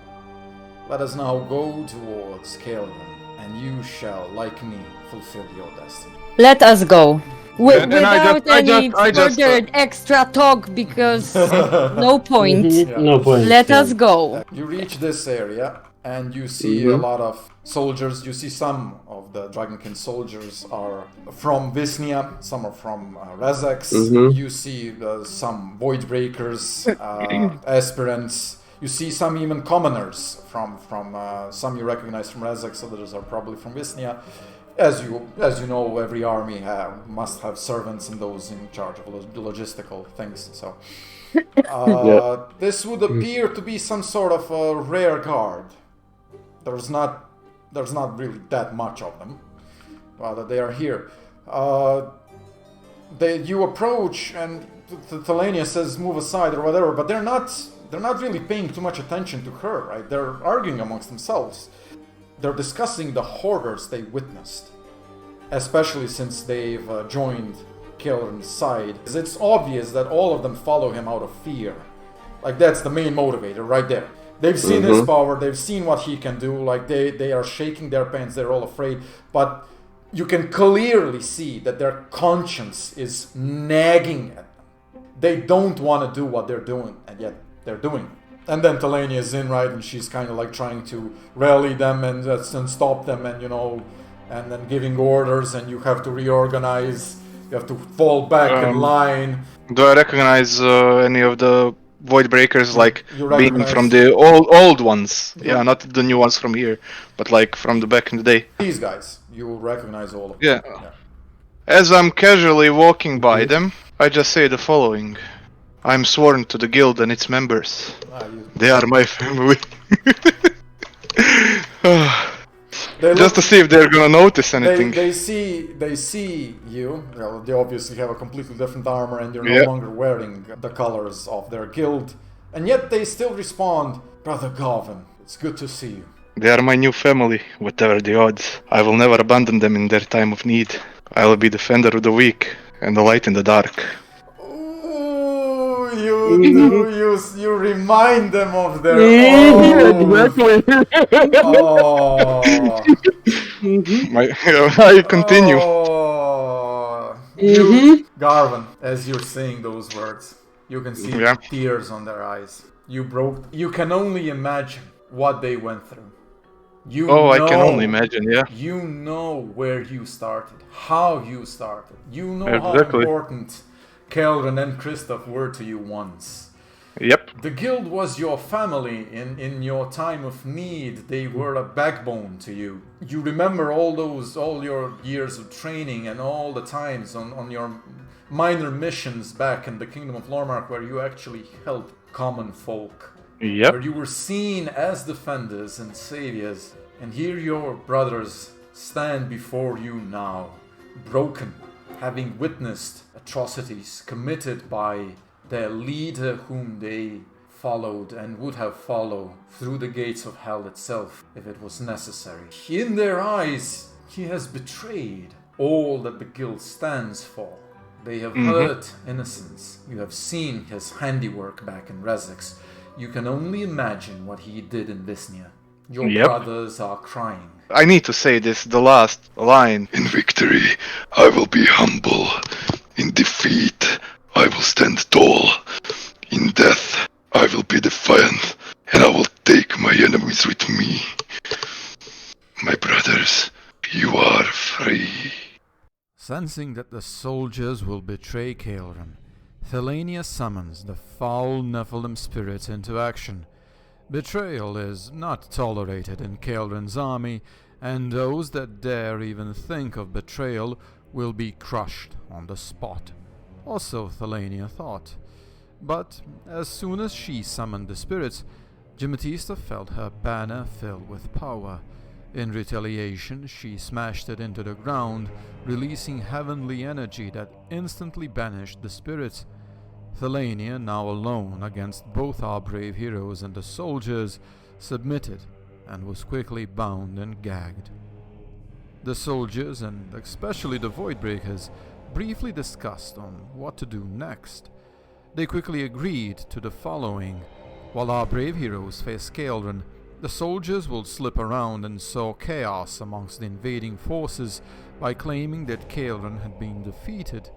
Let us now go towards Kaelran, and you shall, like me, fulfill your destiny." Let us go. And Without any I just, further extra talk, because no point. No point. Let us go. You reach this area, and you see a lot of soldiers. You see some of the Dragonkin soldiers are from Visnia, some are from Rezex. You see some Voidbreakers, Aspirants. You see some even commoners from some you recognize from Rezex, others are probably from Visnia. As you know, every army must have servants and those in charge of logistical things. So this would appear to be some sort of a rare guard. There's not really that much of them. Rather, they are here. You approach, and Thelania says, "Move aside" or whatever, but they're not really paying too much attention to her. Right? They're arguing amongst themselves. They're discussing the horrors they witnessed, especially since they've joined Kaelran's side. It's obvious that all of them follow him out of fear. Like, that's the main motivator right there. They've seen his power, they've seen what he can do, like they are shaking their pants, they're all afraid, but you can clearly see that their conscience is nagging at them. They don't want to do what they're doing, and yet they're doing it. And then Thelania is in, right, and she's kind of like trying to rally them and stop them, and and then giving orders, and you have to reorganize, you have to fall back in line. Do I recognize any of the Voidbreakers, like being recognize from the old ones? Yeah, not the new ones from here, but like from the back in the day. These guys, you will recognize all of them. Yeah. As I'm casually walking by them, I just say the following. I'm sworn to the guild and its members. They are my family. Just to see if they're gonna notice anything. They see you. Well, they obviously have a completely different armor, and you're no longer wearing the colors of their guild. And yet they still respond, "Brother Garvin, it's good to see you." They are my new family, whatever the odds. I will never abandon them in their time of need. I will be defender of the weak and the light in the dark. You remind them of their I continue. Garvin, as you're saying those words, you can see tears on their eyes. You can only imagine what they went through. I can only imagine, yeah. You know where you started, how you started. You know how important Kaelran and Kristoff were to you once. Yep. The guild was your family in your time of need. They were a backbone to you. You remember all your years of training and all the times on your minor missions back in the Kingdom of Lormark where you actually helped common folk. Yep. Where you were seen as defenders and saviors. And here your brothers stand before you now, broken, having witnessed atrocities committed by their leader whom they followed and would have followed through the gates of hell itself if it was necessary. In their eyes, he has betrayed all that the guild stands for. They have hurt innocents. You have seen his handiwork back in Rezex. You can only imagine what he did in Visnia. Your brothers are crying. I need to say this, the last line. In victory, I will be humble. In defeat, I will stand tall. In death, I will be defiant, and I will take my enemies with me. My brothers, you are free. Sensing that the soldiers will betray Kaelran, Thelania summons the foul Nephilim spirits into action. Betrayal is not tolerated in Kaelran's army, and those that dare even think of betrayal will be crushed on the spot. Also, Thelania thought. But as soon as she summoned the spirits, Gimatista felt her banner fill with power. In retaliation, she smashed it into the ground, releasing heavenly energy that instantly banished the spirits. Thelania, now alone against both our brave heroes and the soldiers, submitted and was quickly bound and gagged. The soldiers, and especially the Voidbreakers, briefly discussed on what to do next. They quickly agreed to the following. While our brave heroes face Kaelran, the soldiers will slip around and sow chaos amongst the invading forces by claiming that Kaelran had been defeated.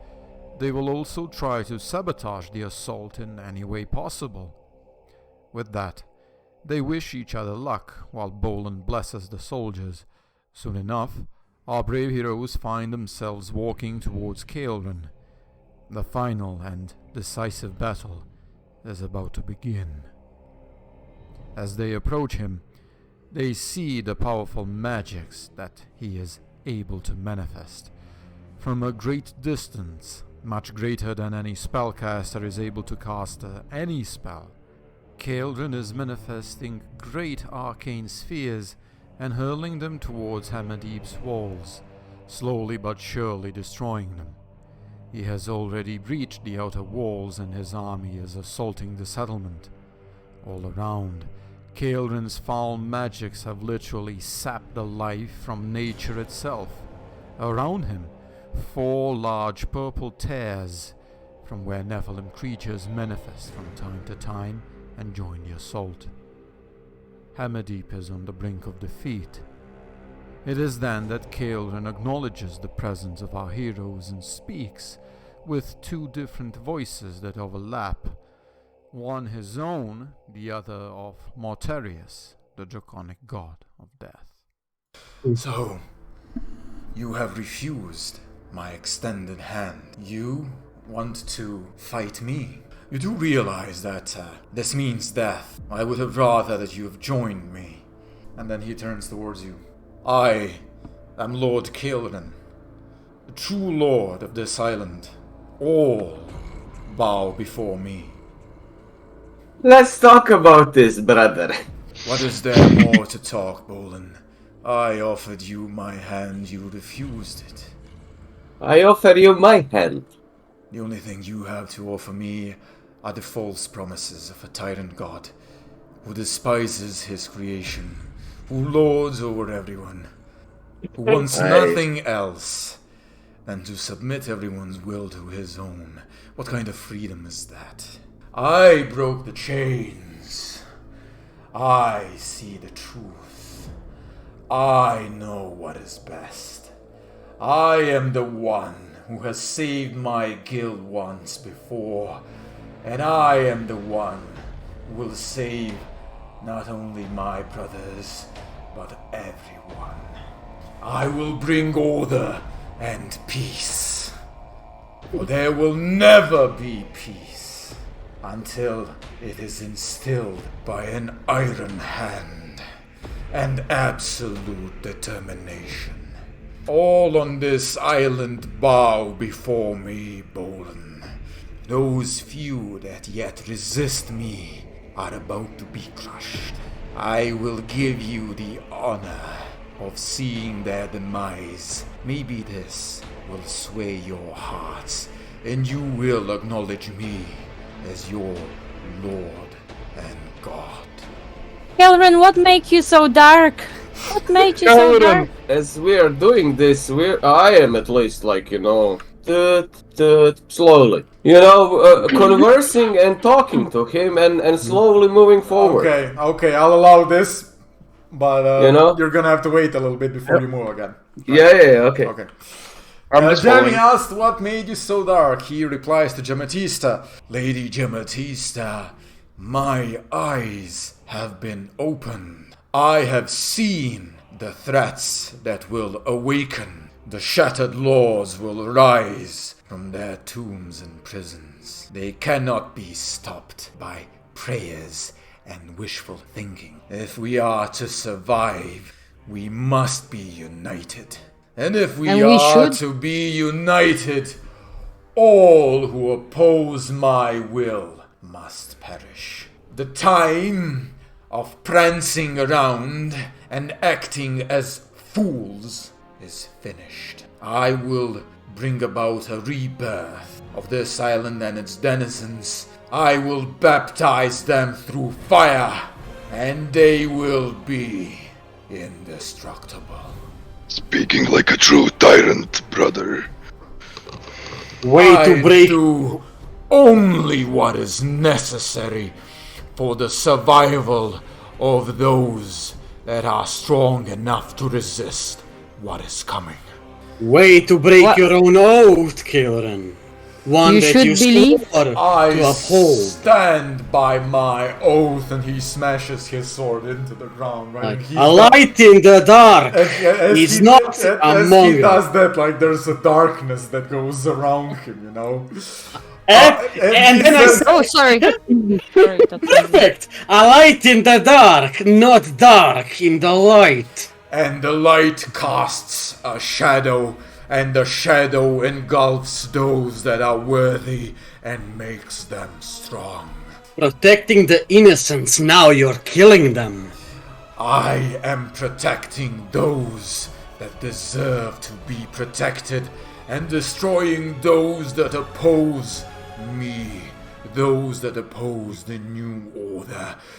They will also try to sabotage the assault in any way possible. With that, they wish each other luck while Bolin blesses the soldiers. Soon enough, our brave heroes find themselves walking towards Kaelran. The final and decisive battle is about to begin. As they approach him, they see the powerful magics that he is able to manifest. From a great distance, much greater than any spellcaster is able to cast any spell, Kaelran is manifesting great arcane spheres and hurling them towards Hamadib's walls, slowly but surely destroying them. He has already breached the outer walls and his army is assaulting the settlement. All around, Kaelran's foul magics have literally sapped the life from nature itself. Around him, 4 large purple tears from where Nephilim creatures manifest from time to time and join the assault. Hamadib is on the brink of defeat. It is then that Kaelran acknowledges the presence of our heroes and speaks with 2 different voices that overlap, one his own, the other of Morterius, the Draconic god of death. So, you have refused my extended hand. You want to fight me. You do realize that this means death. I would have rather that you have joined me. And then he turns towards you. I am Lord Kaelran, the true lord of this island. All bow before me. Let's talk about this, brother. What is there more to talk, Bolin? I offered you my hand, you refused it. I offer you my hand. The only thing you have to offer me are the false promises of a tyrant god who despises his creation, who lords over everyone, who wants nothing else than to submit everyone's will to his own. What kind of freedom is that? I broke the chains. I see the truth. I know what is best. I am the one who has saved my guild once before, and I am the one who will save not only my brothers, but everyone. I will bring order and peace. For there will never be peace until it is instilled by an iron hand and absolute determination. All on this island bow before me, Bolin. Those few that yet resist me are about to be crushed. I will give you the honor of seeing their demise. Maybe this will sway your hearts, and you will acknowledge me as your Lord and God. Kaelran, what makes you so dark? What made you so dark? As we are doing this, I am at least slowly, conversing and talking to him and slowly moving forward. Okay, I'll allow this, but you're gonna have to wait a little bit before you move again. Yeah, okay. Jamie asked what made you so dark. He replies to Jamatista, Lady Jamatista, my eyes have been opened. I have seen the threats that will awaken. The shattered laws will rise from their tombs and prisons. They cannot be stopped by prayers and wishful thinking. If we are to survive, we must be united. And if we are to be united, all who oppose my will must perish. The time of prancing around and acting as fools is finished. I will bring about a rebirth of this island and its denizens. I will baptize them through fire, and they will be indestructible. Speaking like a true tyrant, brother. Way to break. Do only what is necessary for the survival of those that are strong enough to resist what is coming. Way to break your own oath, Kaelran. One You that should you believe- swore to I uphold. stand by my oath, and he smashes his sword into the ground. Right, and he A light in the dark as is he- not as among he us. does that, like there's a darkness that goes around him, you know. And he then I says- said, Oh, sorry. Sorry, that was- perfect! A light in the dark, not dark in the light. And the light casts a shadow, and the shadow engulfs those that are worthy and makes them strong. Protecting the innocents, now you're killing them. I am protecting those that deserve to be protected, and destroying those that oppose me, those that oppose the new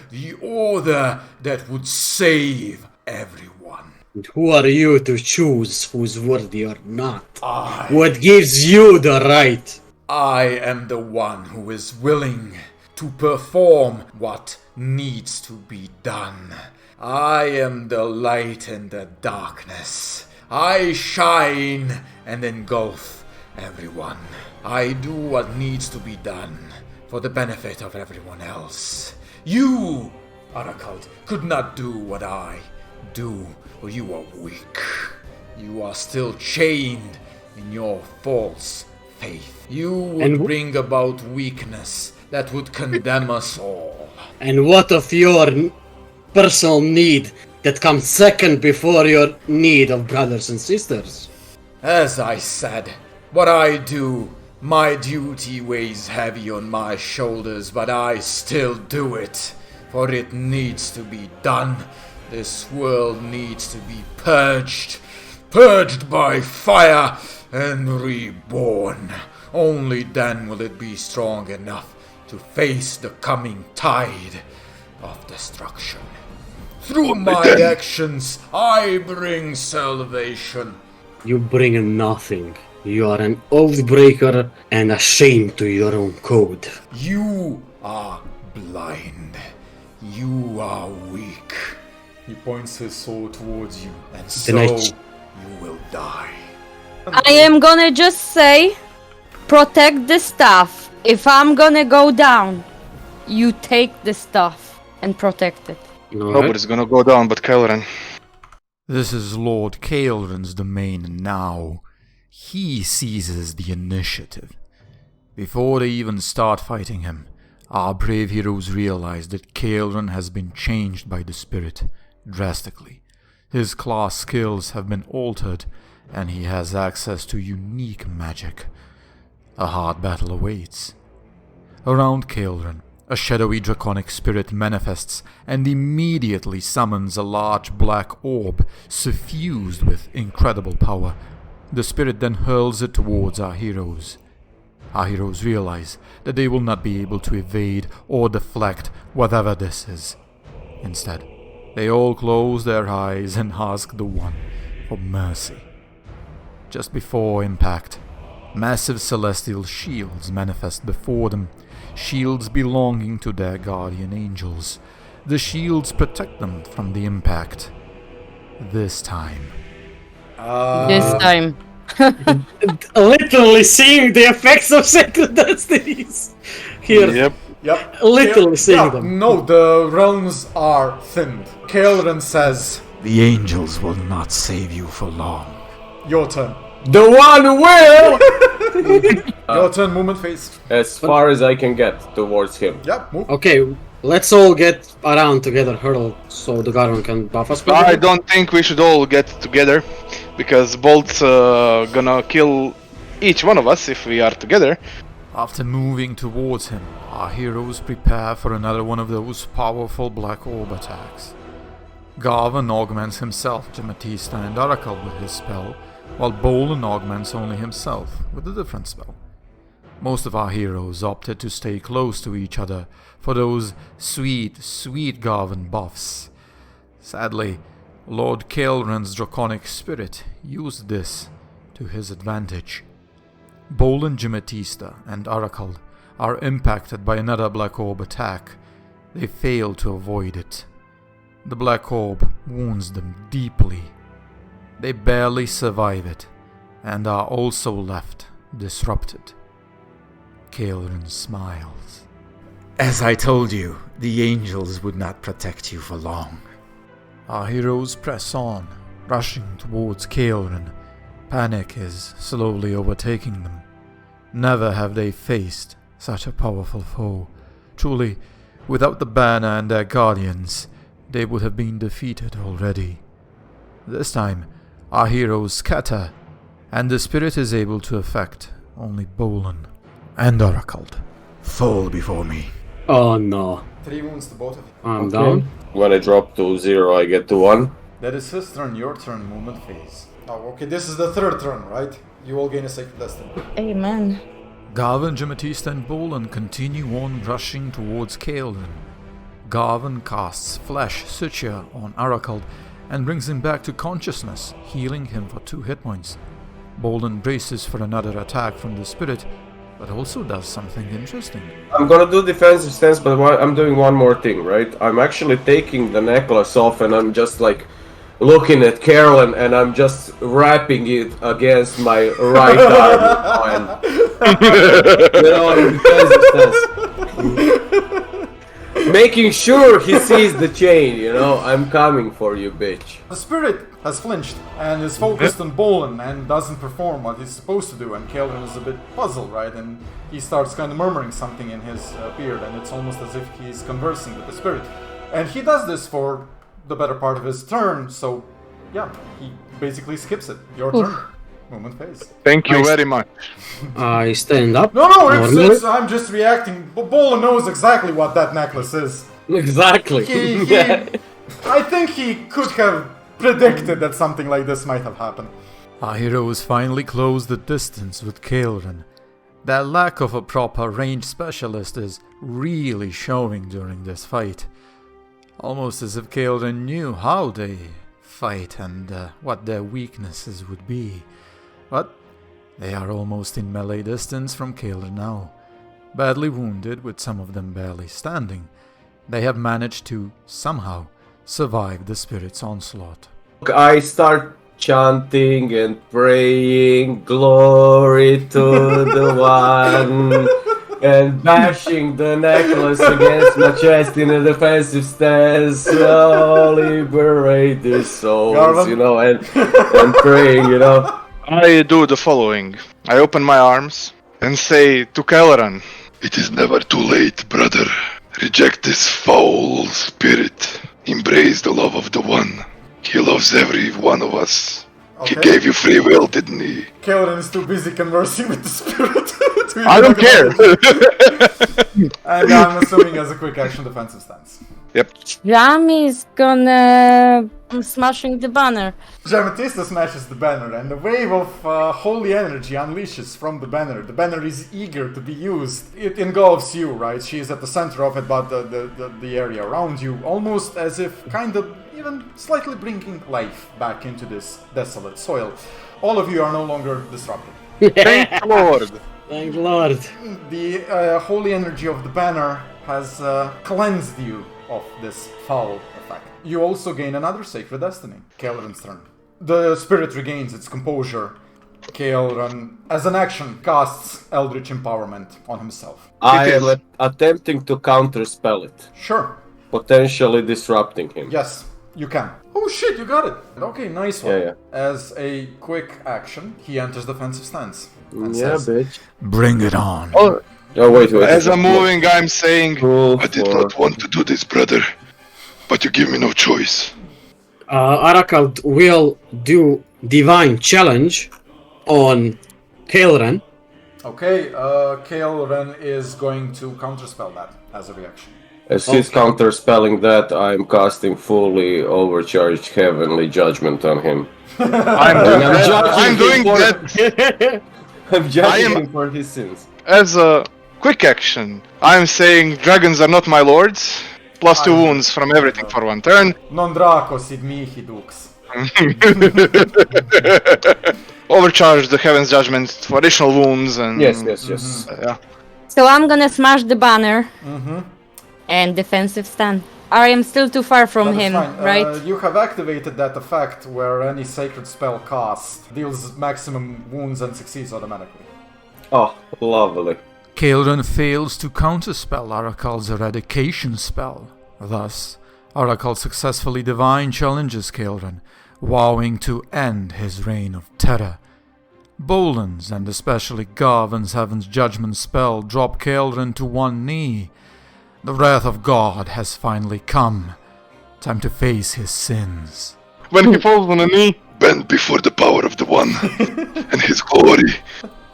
the order that would save everyone. And who are you to choose who's worthy or not? I What gives you the right? am the one who is willing to perform what needs to be done. I am the light in the darkness. I shine and engulf everyone. I do what needs to be done for the benefit of everyone else. You, Arakald, could not do what I do, for you are weak. You are still chained in your false faith. You would bring about weakness that would condemn us all. And what of your personal need that comes second before your need of brothers and sisters? As I said, what I do, my duty weighs heavy on my shoulders, but I still do it, for it needs to be done. This world needs to be purged by fire and reborn. Only then will it be strong enough to face the coming tide of destruction. Through my actions, I bring salvation. You bring nothing. You are an oathbreaker and a shame to your own code. You are blind. You are weak. He points his sword towards you, and so you will die. I am gonna just say, protect the staff. If I'm gonna go down, you take the staff and protect it. Nobody's gonna go down but Kaelran. This is Lord Kaelran's domain now. He seizes the initiative. Before they even start fighting him, our brave heroes realize that Kaelran has been changed by the spirit drastically. His class skills have been altered, and he has access to unique magic. A hard battle awaits. Around Kaelran, a shadowy draconic spirit manifests and immediately summons a large black orb suffused with incredible power. The spirit then hurls it towards our heroes. Our heroes realize that they will not be able to evade or deflect whatever this is. Instead, they all close their eyes and ask the One for mercy. Just before impact, massive celestial shields manifest before them, shields belonging to their guardian angels. The shields protect them from the impact. This time. Literally seeing the effects of sacred destinies here. Yep. Literally seeing them. No, the realms are thinned. Kaelran says, "The angels will not save you for long." Your turn. The one will! Your turn, movement phase. As far as I can get towards him. Yep, move. Okay, let's all get around together, hurl, so the Garden can buff us. I don't think we should all get together, because Bolt's gonna kill each one of us if we are together. After moving towards him, our heroes prepare for another one of those powerful black orb attacks. Garvin augments himself, Jamatista and Arakald with his spell, while Bolin augments only himself with a different spell. Most of our heroes opted to stay close to each other for those sweet, sweet Garvin buffs. Sadly, Lord Kaelran's Draconic spirit used this to his advantage. Bolin Gimatista and Arakald are impacted by another Black Orb attack. They fail to avoid it. The Black Orb wounds them deeply. They barely survive it, and are also left disrupted. Kaelran smiles. As I told you, the angels would not protect you for long. Our heroes press on, rushing towards Kaelran. Panic is slowly overtaking them. Never have they faced such a powerful foe. Truly, without the banner and their guardians, they would have been defeated already. This time, our heroes scatter, and the spirit is able to affect only Bolin and Arakald. Fall before me. Oh no. 3 wounds to both of you. I'm down. When I drop to 0, I get to 1. That is his turn, your turn, movement phase. Oh, okay, this is the 3rd turn, right? You all gain a sacred destiny. Amen. Garvin, Gimatista, and Bolin continue on rushing towards Kaelran. Garvin casts Flesh Suture on Arakald and brings him back to consciousness, healing him for 2 hit points. Bolin braces for another attack from the spirit, but also does something interesting. I'm gonna do defensive stance, but I'm doing one more thing, right? I'm actually taking the necklace off and I'm just like looking at Kaelran and I'm just wrapping it against my right arm. And, in defensive stance. Making sure he sees the chain, I'm coming for you, bitch. The spirit has flinched and is focused on Bolin and doesn't perform what he's supposed to do, and Kaelran is a bit puzzled, right? And he starts kind of murmuring something in his beard, and it's almost as if he's conversing with the spirit. And he does this for the better part of his turn, so yeah, he basically skips it. Your turn. Movement phase. Thank you very much. I stand up. No, I'm just reacting. Bolin knows exactly what that necklace is. Exactly. I think he could have predicted that something like this might have happened. Our heroes finally close the distance with Kaelran. Their lack of a proper range specialist is really showing during this fight. Almost as if Kaelran knew how they fight and what their weaknesses would be. But they are almost in melee distance from Kaelran now. Badly wounded, with some of them barely standing, they have managed to, somehow, survive the spirit's onslaught. I start chanting and praying, glory to the one, and bashing the necklace against my chest in a defensive stance. Oh, liberate their souls, and praying, I do the following. I open my arms and say to Kaelran, It is never too late, brother. Reject this foul spirit. Embrace the love of the One. He loves every one of us. Okay. He gave you free will, didn't he? Kaelran is too busy conversing with the spirit. I don't care. And I'm assuming as a quick action defensive stance. Yep. Rami is gonna smashing the banner. Gimatista smashes the banner, and a wave of holy energy unleashes from the banner. The banner is eager to be used. It engulfs you, right? She is at the center of it, but the area around you, almost as if kind of even slightly bringing life back into this desolate soil. All of you are no longer disrupted. Thank the Lord. Thank the Lord. The holy energy of the banner has cleansed you of this foul effect. You also gain another sacred destiny. Kaelran's turn. The spirit regains its composure. Kaelran, as an action, casts Eldritch Empowerment on himself. I am attempting to counterspell it. Sure. Potentially disrupting him. Yes, you can. Oh shit, you got it. Okay, nice one. Yeah. As a quick action, he enters defensive stance. And Yeah, says, bitch. Bring it on. Oh, Wait. as I'm moving, I'm saying, I did not want to do this, brother. But you give me no choice. Arakald will do Divine Challenge on Kaelran. Okay, Kaelran is going to counterspell that as a reaction. As he's counterspelling that, I'm casting fully overcharged Heavenly Judgment on him. I'm doing that. I'm judging him for his sins. As a quick action. I'm saying dragons are not my lords. +2 wounds from everything for 1 turn. Non draco sid mihi dux. Overcharge the Heaven's Judgment for additional wounds and... Yes. Yeah. So I'm gonna smash the banner. And defensive stand. I am still too far from That is him, fine. right? You have activated that effect where any sacred spell cast deals maximum wounds and succeeds automatically. Oh, lovely. Kaelran fails to counterspell Arakald's eradication spell. Thus, Arakald successfully divine challenges Kaelran, vowing to end his reign of terror. Bolan's and especially Garvin's Heaven's Judgment spell drop Kaelran to one knee. The wrath of God has finally come. Time to face his sins. When he falls on a knee, Bend before the power of the One and his glory.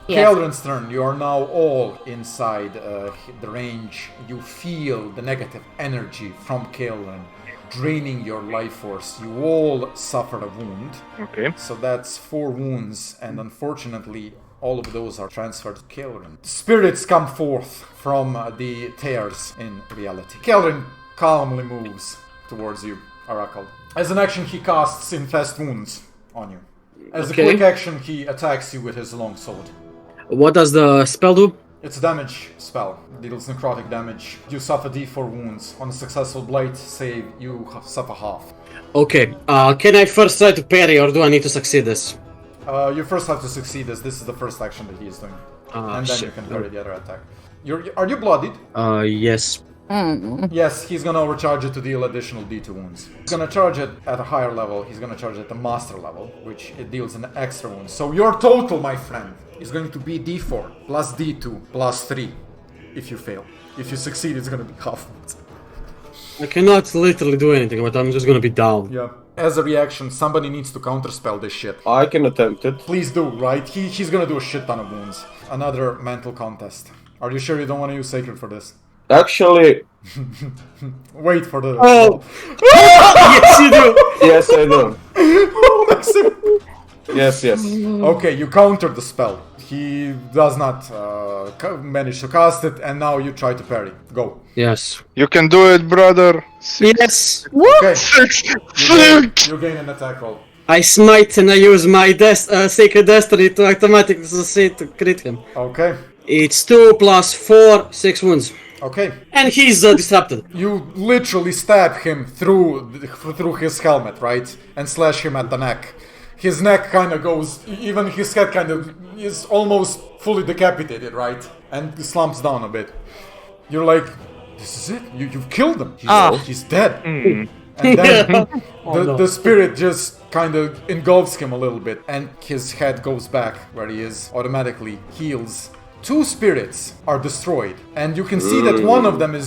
Yes. Kaelran's turn. You are now all inside the range. You feel the negative energy from Kaelran draining your life force. You all suffered a wound. okay. So that's 4 wounds, and unfortunately, all of those are transferred to Kaelran. Spirits come forth from the tears in reality. Kaelran calmly moves towards you, Arakald. As an action, he casts Infest Wounds on you. As a quick action, he attacks you with his long sword. What does the spell do? It's a damage spell. Deals necrotic damage. You suffer d4 wounds. On a successful blade save, you suffer half. Okay, can I first try to parry or do I need to succeed this? You first have to succeed this. This is the first action that he is doing. And then you can parry the other attack. Are you bloodied? Yes. Yes, he's gonna overcharge it to deal additional d2 wounds. He's gonna charge it at a higher level. He's gonna charge it at the master level, which it deals an extra wound. So your total, my friend, is going to be d4 plus d2 plus 3 if you fail. If you succeed, it's gonna be half wounds. I cannot literally do anything, but I'm just gonna be down. Yeah. As a reaction, somebody needs to counterspell this shit. I can attempt it. Please do, right? He's gonna do a shit ton of wounds. Another mental contest. Are you sure you don't want to use Sacred for this? Actually, Wait for the... Oh! Yes, you do! yes, I do. Yes. Okay, you countered the spell. He does not manage to cast it, and now you try to parry. Go. Yes. You can do it, brother. Yes! Okay, 6. you gain an attack roll. I smite and I use my Sacred Destiny to automatically succeed to crit him. Okay, It's 2 plus 4, 6 wounds. okay. And he's disrupted. You literally stab him through his helmet, right? And slash him at the neck. His neck kind of goes, even his head kind of is almost fully decapitated, right? And slumps down a bit. You're like, this is it? You've killed him. He's dead. And then the spirit just kind of engulfs him a little bit, and his head goes back where he is, automatically heals. 2 spirits are destroyed, and you can see that one of them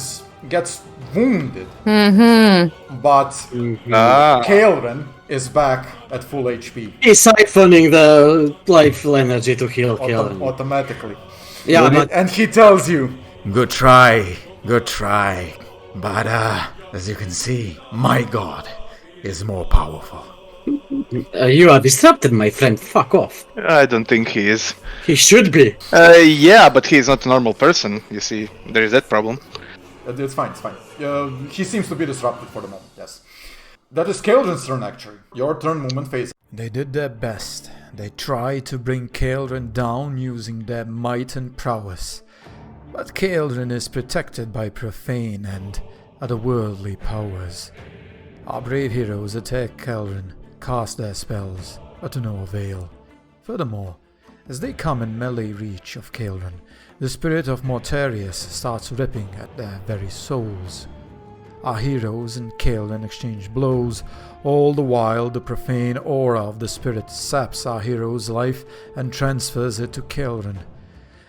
gets wounded. But Kaelran is back at full HP. He's siphoning the life energy to heal Kaelran. Automatically. Yeah, but And he tells you, Good try. But, as you can see, my god is more powerful. you are disrupted, my friend. Fuck off. I don't think he is. He should be. Yeah, but he's not a normal person, you see. There is that problem. it's fine. He seems to be disrupted for the moment, yes. That is Kaelran's turn, actually. Your turn, movement phase. They did their best. They tried to bring Kaelran down using their might and prowess. But Kaelran is protected by profane and otherworldly powers. Our brave heroes attack Kaelran, cast their spells, but to no avail. Furthermore, as they come in melee reach of Kaelran, the spirit of Mortarius starts ripping at their very souls. Our heroes and Kaelran exchange blows, all the while the profane aura of the spirit saps our hero's life and transfers it to Kaelran.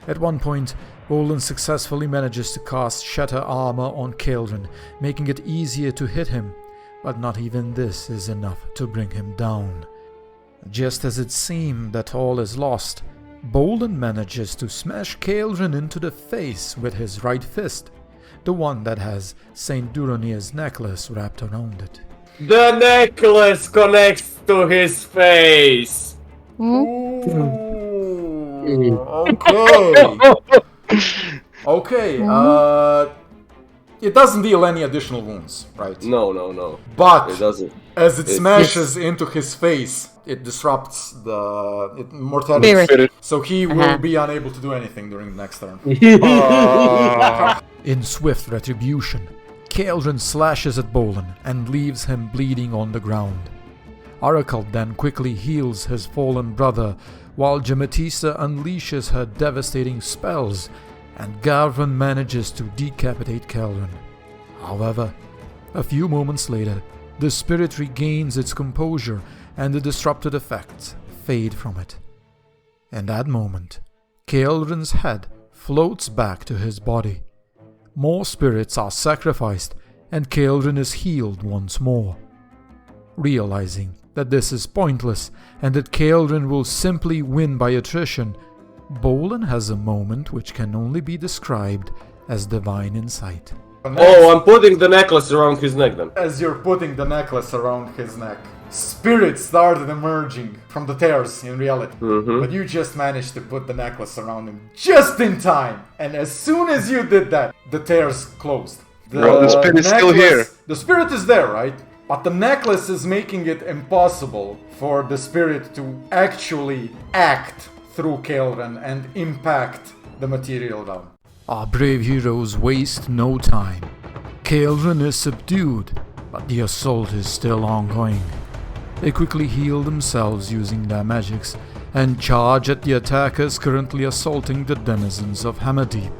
At one point, Olin successfully manages to cast Shatter Armor on Kaelran, making it easier to hit him, but not even this is enough to bring him down. Just as it seemed that all is lost, Bolin manages to smash Kaelran into the face with his right fist, the one that has Saint Duronir's necklace wrapped around it. The necklace connects to his face. Okay. It doesn't deal any additional wounds, right? No. But It doesn't. as it smashes into his face, it disrupts the mortality. Spirit. So he will be unable to do anything during the next turn. In swift retribution, Kaelran slashes at Bolin and leaves him bleeding on the ground. Arakald then quickly heals his fallen brother, while Jamatista unleashes her devastating spells, and Kaelran manages to decapitate Kaelran. However, a few moments later, the spirit regains its composure and the disrupted effects fade from it. In that moment, Kaelran's head floats back to his body. More spirits are sacrificed, and Kaelran is healed once more. Realizing that this is pointless and that Kaelran will simply win by attrition, Bolin has a moment which can only be described as divine insight. Oh, I'm putting the necklace around his neck then. As you're putting the necklace around his neck, spirits started emerging from the tears in reality. But you just managed to put the necklace around him just in time. And as soon as you did that, the tears closed. The spirit's still here. The spirit is there, right? But the necklace is making it impossible for the spirit to actually act through Kaelran and impact the material realm. Our brave heroes waste no time. Kaelran is subdued, but the assault is still ongoing. They quickly heal themselves using their magics and charge at the attackers currently assaulting the denizens of Hammerdeep.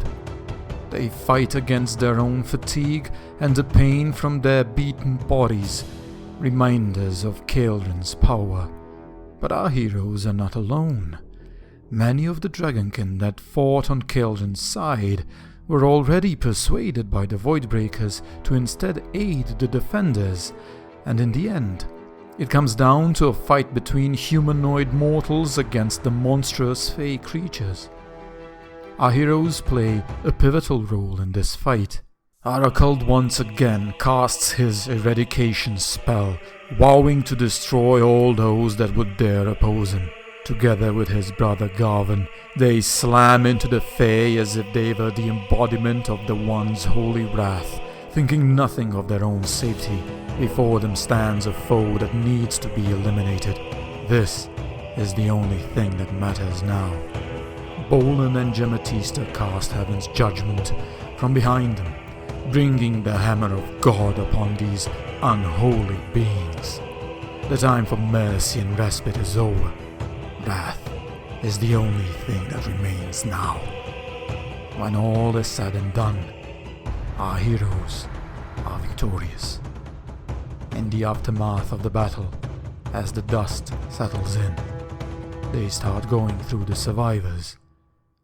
They fight against their own fatigue and the pain from their beaten bodies, reminders of Kaelran's power. But our heroes are not alone. Many of the Dragonkin that fought on Kaelran's side were already persuaded by the Voidbreakers to instead aid the defenders, and in the end, it comes down to a fight between humanoid mortals against the monstrous Fey creatures. Our heroes play a pivotal role in this fight. Arakald once again casts his eradication spell, vowing to destroy all those that would dare oppose him. Together with his brother Garvin, they slam into the Fae as if they were the embodiment of the One's holy wrath, thinking nothing of their own safety. Before them stands a foe that needs to be eliminated. This is the only thing that matters now. Bolin and Jamatista cast Heaven's judgment from behind them, bringing the hammer of God upon these unholy beings. The time for mercy and respite is over. Wrath is the only thing that remains now. When all is said and done, our heroes are victorious. In the aftermath of the battle, as the dust settles in, they start going through the survivors,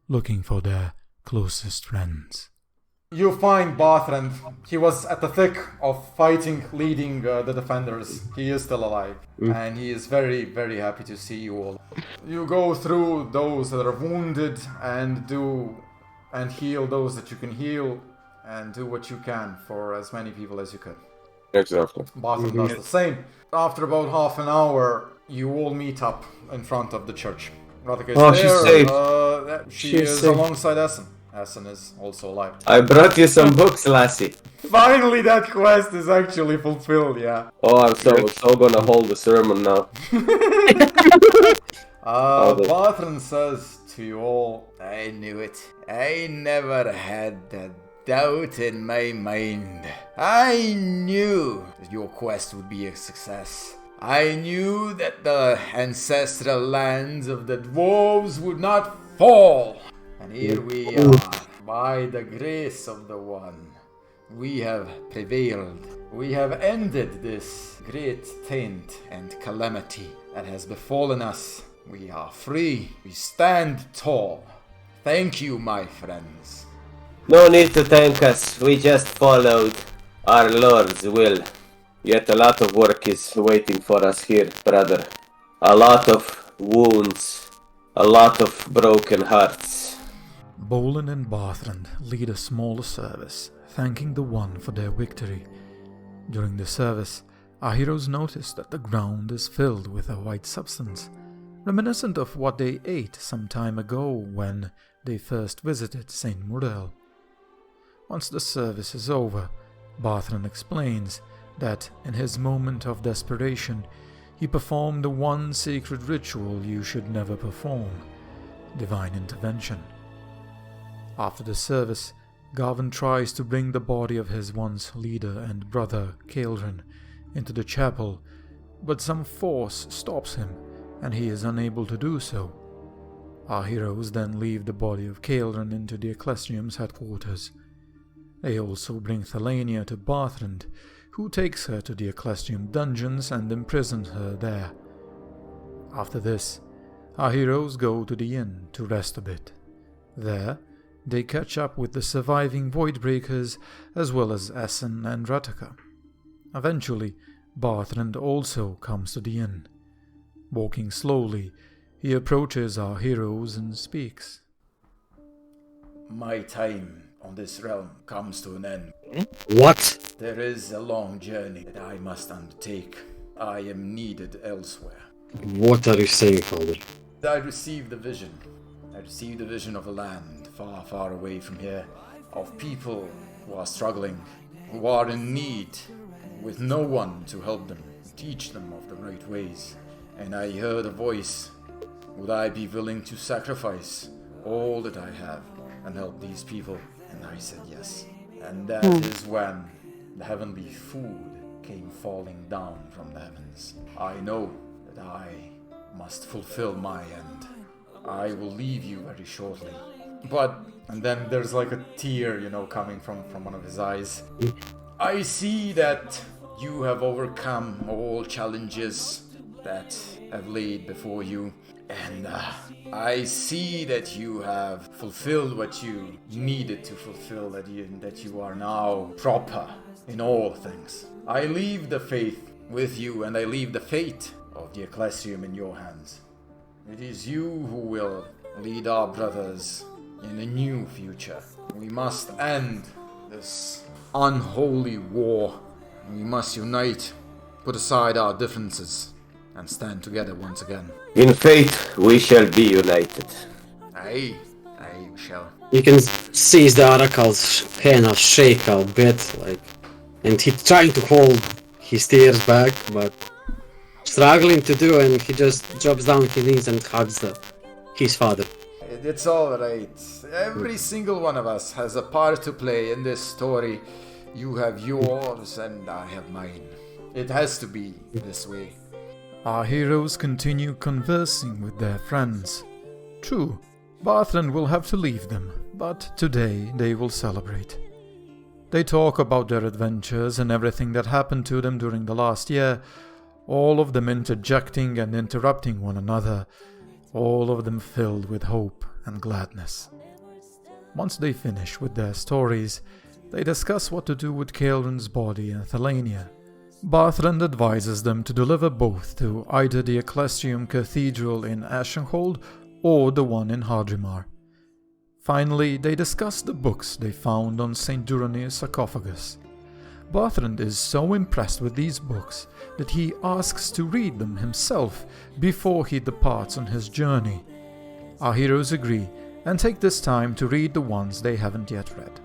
looking for their closest friends. You find Barthrend. He was at the thick of fighting, leading the defenders. He is still alive, and he is very, very happy to see you all. You go through those that are wounded and heal those that you can heal, and do what you can for as many people as you could. Exactly. Barthrend does the same. After about half an hour, you all meet up in front of the church. Radhika is there. She is alongside Essen. Essen is also alive. I brought you some books, lassie. Finally, that quest is actually fulfilled, yeah. Oh, I'm so gonna hold the sermon now. Barthrend says to you all, I knew it. I never had a doubt in my mind. I knew that your quest would be a success. I knew that the ancestral lands of the dwarves would not fall. And here we are, by the grace of the One. We have prevailed. We have ended this great taint and calamity that has befallen us. We are free. We stand tall. Thank you, my friends. No need to thank us. We just followed our Lord's will. Yet a lot of work is waiting for us here, brother. A lot of wounds. A lot of broken hearts. Bolin and Barthrand lead a small service, thanking the One for their victory. During the service, our heroes notice that the ground is filled with a white substance, reminiscent of what they ate some time ago when they first visited Saint Muriel. Once the service is over, Barthrand explains that in his moment of desperation, he performed the one sacred ritual you should never perform, divine intervention. After the service, Garvin tries to bring the body of his once leader and brother, Kaelran, into the chapel, but some force stops him, and he is unable to do so. Our heroes then leave the body of Kaelran into the Ecclesium's headquarters. They also bring Thelania to Barthrand, who takes her to the Ecclesium dungeons and imprisons her there. After this, our heroes go to the inn to rest a bit. There, they catch up with the surviving Voidbreakers as well as Essen and Rataka. Eventually, Barthrand also comes to the inn. Walking slowly, he approaches our heroes and speaks. My time on this realm comes to an end. What? There is a long journey that I must undertake. I am needed elsewhere. What are you saying, Father? I received a vision. I received a vision of a land far, far away from here, of people who are struggling, who are in need, with no one to help them, teach them of the right ways. And I heard a voice. Would I be willing to sacrifice all that I have and help these people? And I said yes. And that is when the heavenly food came falling down from the heavens. I know that I must fulfill my end. I will leave you very shortly. And then there's like a tear, coming from one of his eyes. I see that you have overcome all challenges that have laid before you. And I see that you have fulfilled what you needed to fulfill, that you are now proper in all things. I leave the faith with you, and I leave the fate of the Ecclesium in your hands. It is you who will lead our brothers in a new future. We must end this unholy war. We must unite, put aside our differences, and stand together once again. In fate, we shall be united. Aye, we shall. You can see the Arakald's hand shake a bit, and he's trying to hold his tears back, but struggling to do, and he just drops down his knees and hugs his father. It's alright. Every single one of us has a part to play in this story. You have yours, and I have mine. It has to be this way. Our heroes continue conversing with their friends. True, Barthrand will have to leave them, but today they will celebrate. They talk about their adventures and everything that happened to them during the last year, all of them interjecting and interrupting one another, all of them filled with hope and gladness. Once they finish with their stories, they discuss what to do with Kaelran's body and Thelania. Barthrand advises them to deliver both to either the Ecclesium Cathedral in Ashenhold or the one in Hadrimar. Finally, they discuss the books they found on St. Duranir's sarcophagus. Barthrand is so impressed with these books that he asks to read them himself before he departs on his journey. Our heroes agree and take this time to read the ones they haven't yet read.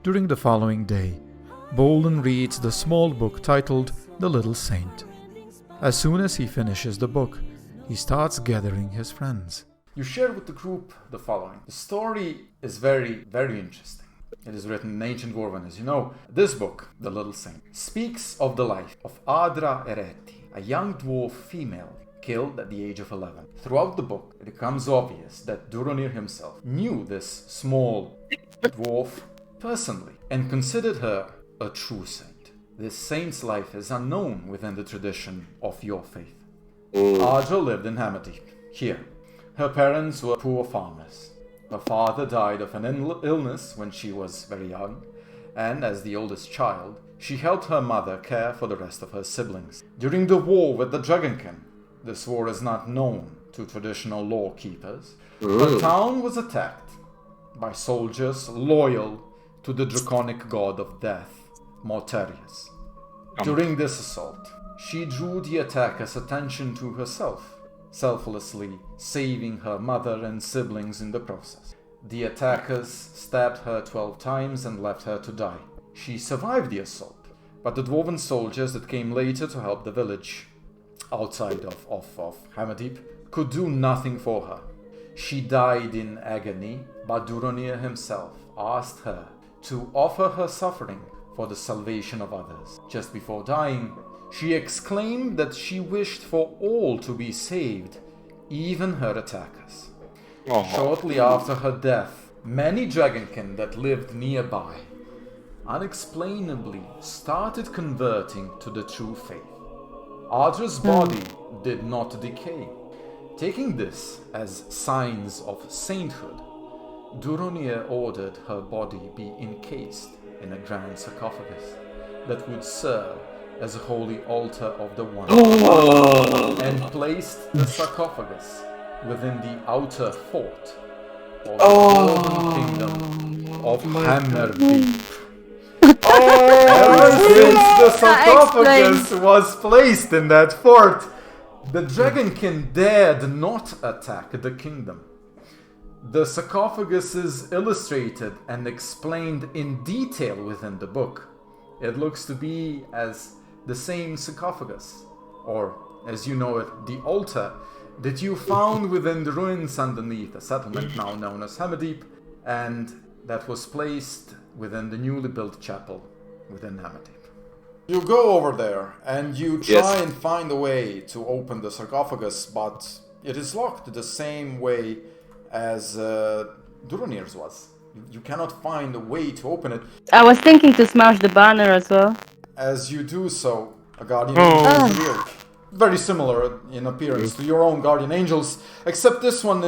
During the following day, Bolin reads the small book titled The Little Saint. As soon as he finishes the book, he starts gathering his friends. You share with the group the following. The story is very, very interesting. It is written in ancient Gorvan, as you know. This book, The Little Saint, speaks of the life of Adra Ereti, a young dwarf female killed at the age of 11. Throughout the book, it becomes obvious that Duranir himself knew this small dwarf personally and considered her a true saint. This saint's life is unknown within the tradition of your faith. Adra lived in Hamati, here. Her parents were poor farmers. Her father died of an illness when she was very young, and as the oldest child, she helped her mother care for the rest of her siblings. During the war with the Draconic, this war is not known to traditional law keepers, the town was attacked, by soldiers loyal to the Draconic god of death, Morterius. During this assault, she drew the attacker's attention to herself, selflessly saving her mother and siblings in the process. The attackers stabbed her 12 times and left her to die. She survived the assault, but the dwarven soldiers that came later to help the village outside of Hammerdeep could do nothing for her. She died in agony, but Duronir himself asked her to offer her suffering for the salvation of others. Just before dying, she exclaimed that she wished for all to be saved, even her attackers. Shortly after her death, many dragonkin that lived nearby unexplainably started converting to the true faith. Ardra's body did not decay. Taking this as signs of sainthood, Duronir ordered her body be encased in a grand sarcophagus that would serve as a holy altar of the One, and placed the sarcophagus within the outer fort of the Dwarven kingdom of Hammerdeep. Ever since the sarcophagus was placed in that fort, the dragonkin dared not attack the kingdom. The sarcophagus is illustrated and explained in detail within the book. It looks to be as the same sarcophagus, or as you know it, the altar that you found within the ruins underneath a settlement now known as Hammerdeep, and that was placed within the newly built chapel within Hammerdeep. You go over there and you try and find a way to open the sarcophagus, but it is locked the same way as Duronir's was. You cannot find a way to open it. I was thinking to smash the banner as well. As you do so, a guardian angel is revealed. Very similar in appearance to your own guardian angels, except this one,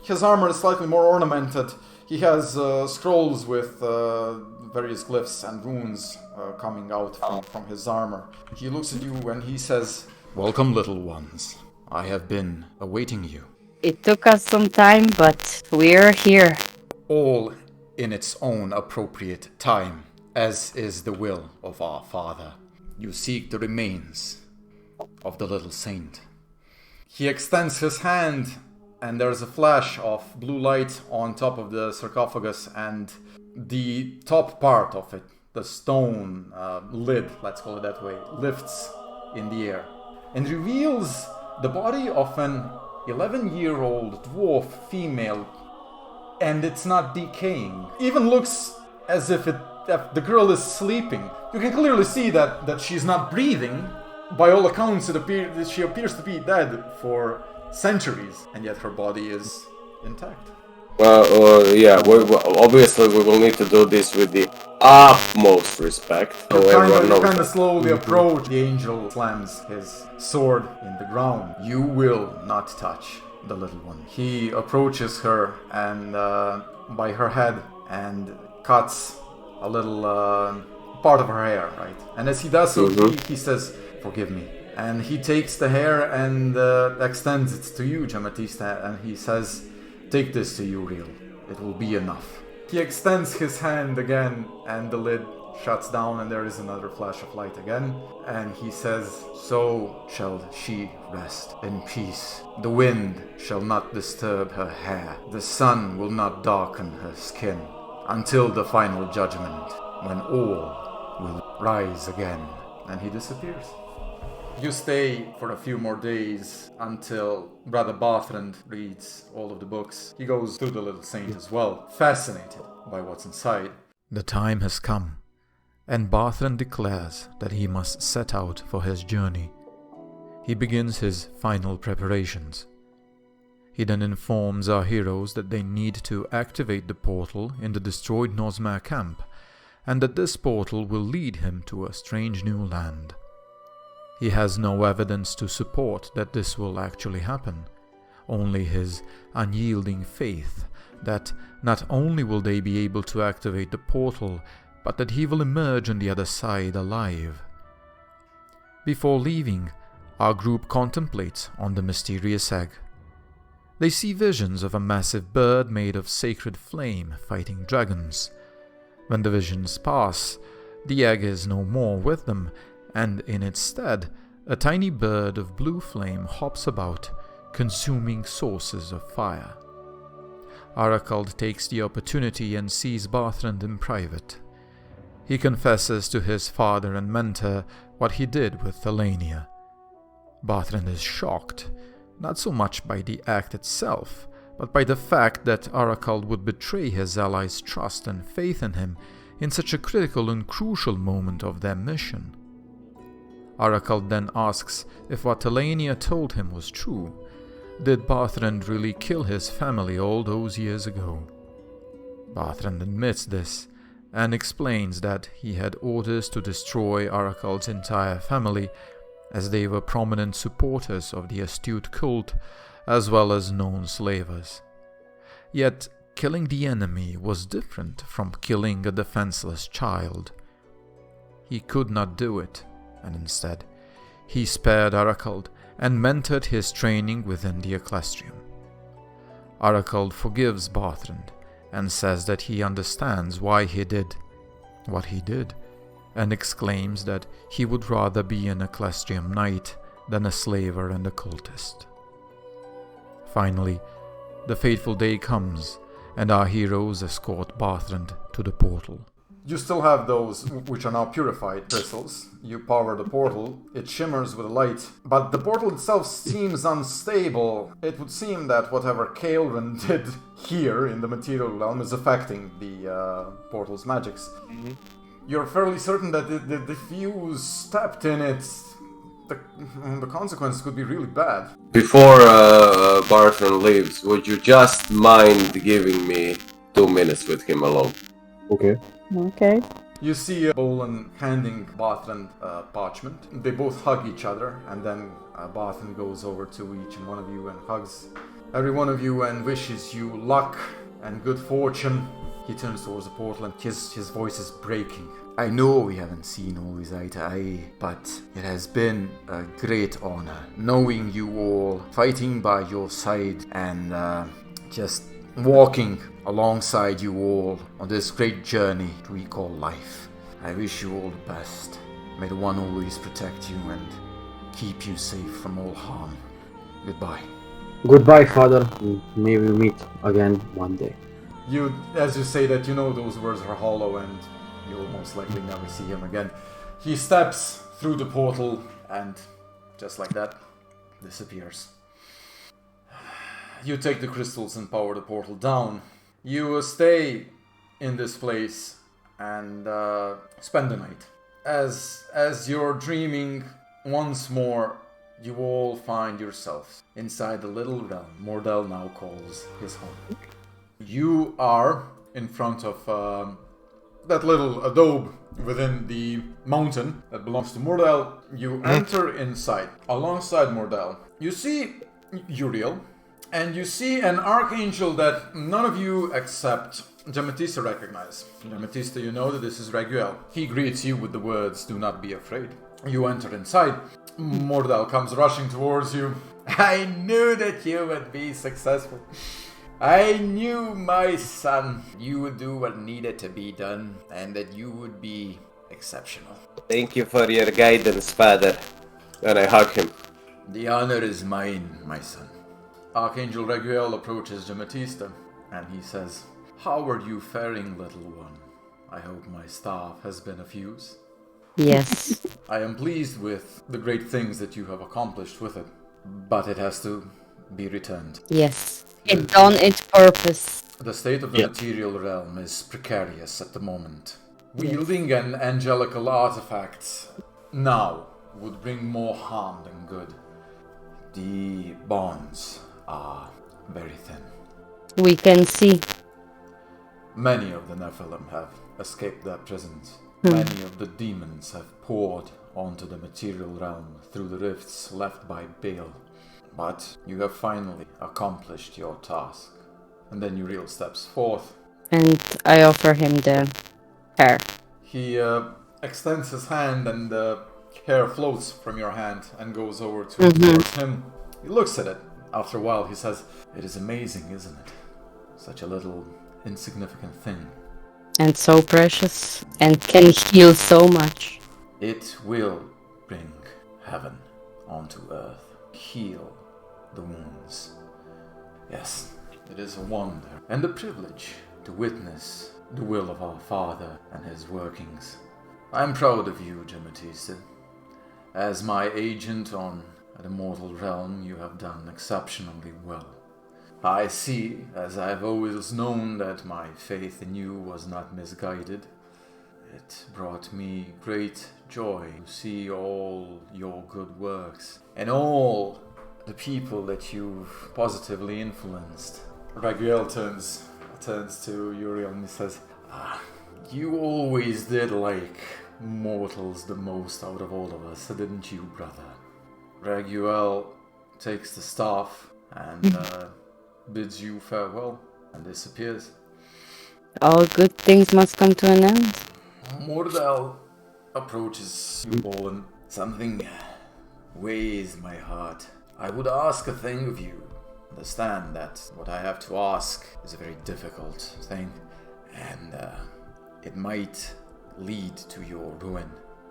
his armor is slightly more ornamented. He has scrolls with various glyphs and runes coming out from his armor. He looks at you and he says, "Welcome, little ones. I have been awaiting you." It took us some time, but we're here. All in its own appropriate time, as is the will of our Father. You seek the remains of the little saint. He extends his hand, and there's a flash of blue light on top of the sarcophagus, and the top part of it, the stone lid, let's call it that way, lifts in the air and reveals the body of an 11-year-old dwarf female, and it's not decaying. Even looks as if the girl is sleeping. You can clearly see that she's not breathing. By all accounts, she appears to be dead for centuries, and yet her body is intact. Well, yeah, obviously we will need to do this with the utmost respect. You kind of slowly approach. The angel slams his sword in the ground. You will not touch the little one. He approaches her and by her head and cuts a little part of her hair, right? And as he does so, he says, "Forgive me." And he takes the hair and extends it to you, Jamatista, and he says, "Take this to Uriel. It will be enough." He extends his hand again, and the lid shuts down, and there is another flash of light again. And he says, "So shall she rest in peace. The wind shall not disturb her hair. The sun will not darken her skin until the final judgment, when all will rise again." And he disappears. You stay for a few more days until Brother Barthrand reads all of the books. He goes through the little saint as well, fascinated by what's inside. The time has come, and Barthrand declares that he must set out for his journey. He begins his final preparations. He then informs our heroes that they need to activate the portal in the destroyed Nosmere camp, and that this portal will lead him to a strange new land. He has no evidence to support that this will actually happen, only his unyielding faith that not only will they be able to activate the portal, but that he will emerge on the other side alive. Before leaving, our group contemplates on the mysterious egg. They see visions of a massive bird made of sacred flame fighting dragons. When the visions pass, the egg is no more with them, and in its stead, a tiny bird of blue flame hops about, consuming sources of fire. Arakald takes the opportunity and sees Barthrand in private. He confesses to his father and mentor what he did with Thelania. Barthrand is shocked, not so much by the act itself, but by the fact that Arakald would betray his allies' trust and faith in him in such a critical and crucial moment of their mission. Arakald then asks if what Thelania told him was true. Did Barthrand really kill his family all those years ago? Barthrand admits this, and explains that he had orders to destroy Arakald's entire family, as they were prominent supporters of the astute cult, as well as known slavers. Yet, killing the enemy was different from killing a defenseless child. He could not do it, and instead, he spared Arakald and mentored his training within the Ecclesium. Arakald forgives Barthrand and says that he understands why he did what he did, and exclaims that he would rather be an Ecclesium knight than a slaver and a cultist. Finally, the fateful day comes, and our heroes escort Barthrand to the portal. You still have those which are now purified crystals. You power the portal, it shimmers with light, but the portal itself seems unstable. It would seem that whatever Kaelran did here in the material realm is affecting the portal's magics. Mm-hmm. You're fairly certain that if you stepped in it, the consequences could be really bad. Before Barthrand leaves, would you just mind giving me 2 minutes with him alone? Okay. Okay. You see Bolin handing Barthrand parchment. They both hug each other, and then Barthrand goes over to each and one of you and hugs every one of you and wishes you luck and good fortune. He turns towards the portal and his voice is breaking. I know we haven't seen always eye to eye, but it has been a great honor knowing you all, fighting by your side, and just walking alongside you all on this great journey we call life. I wish you all the best. May the One always protect you and keep you safe from all harm. Goodbye. Goodbye, Father. May we meet again one day. You, as you say that, you know those words are hollow and you'll most likely never see him again. He steps through the portal and, just like that, disappears. You take the crystals and power the portal down. You stay in this place and spend the night. As you're dreaming once more, you all find yourselves inside the little realm Mordell now calls his home. You are in front of that little adobe within the mountain that belongs to Mordell. You enter inside. Alongside Mordell, you see Uriel, and you see an archangel that none of you except Jamatista recognize. Jamatista, you know that this is Raguel. He greets you with the words, "Do not be afraid." You enter inside. Mordell comes rushing towards you. I knew that you would be successful. I knew, my son, you would do what needed to be done, and that you would be exceptional. Thank you for your guidance, Father. And I hug him. The honor is mine, my son. Archangel Raguel approaches Jamatista, and he says, "How are you faring, little one? I hope my staff has been of use." Yes. I am pleased with the great things that you have accomplished with it, but it has to be returned. Yes. It done its purpose. The state of the material realm is precarious at the moment. Wielding an angelical artifact now would bring more harm than good. The bonds are very thin. We can see. Many of the Nephilim have escaped their prisons. Many of the demons have poured onto the material realm through the rifts left by Baal. But you have finally accomplished your task. And then Uriel steps forth. And I offer him the hair. He extends his hand and the hair floats from your hand and goes over towards him. He looks at it, After a while, he says, "It is amazing, isn't it? Such a little, insignificant thing. And so precious, and can heal so much. It will bring heaven onto earth, heal the wounds. Yes, it is a wonder and a privilege to witness the will of our Father and his workings. I am proud of you, Jematista. As my agent on the mortal realm, you have done exceptionally well. I see, as I have always known, that my faith in you was not misguided. It brought me great joy to see all your good works and all the people that you've positively influenced." Raguel turns to Uriel and he says, "You always did like mortals the most out of all of us, didn't you, brother?" Raguel takes the staff and bids you farewell and disappears. All good things must come to an end. Mordell approaches you, Bolin. "Something weighs my heart. I would ask a thing of you. Understand that what I have to ask is a very difficult thing, and it might lead to your ruin.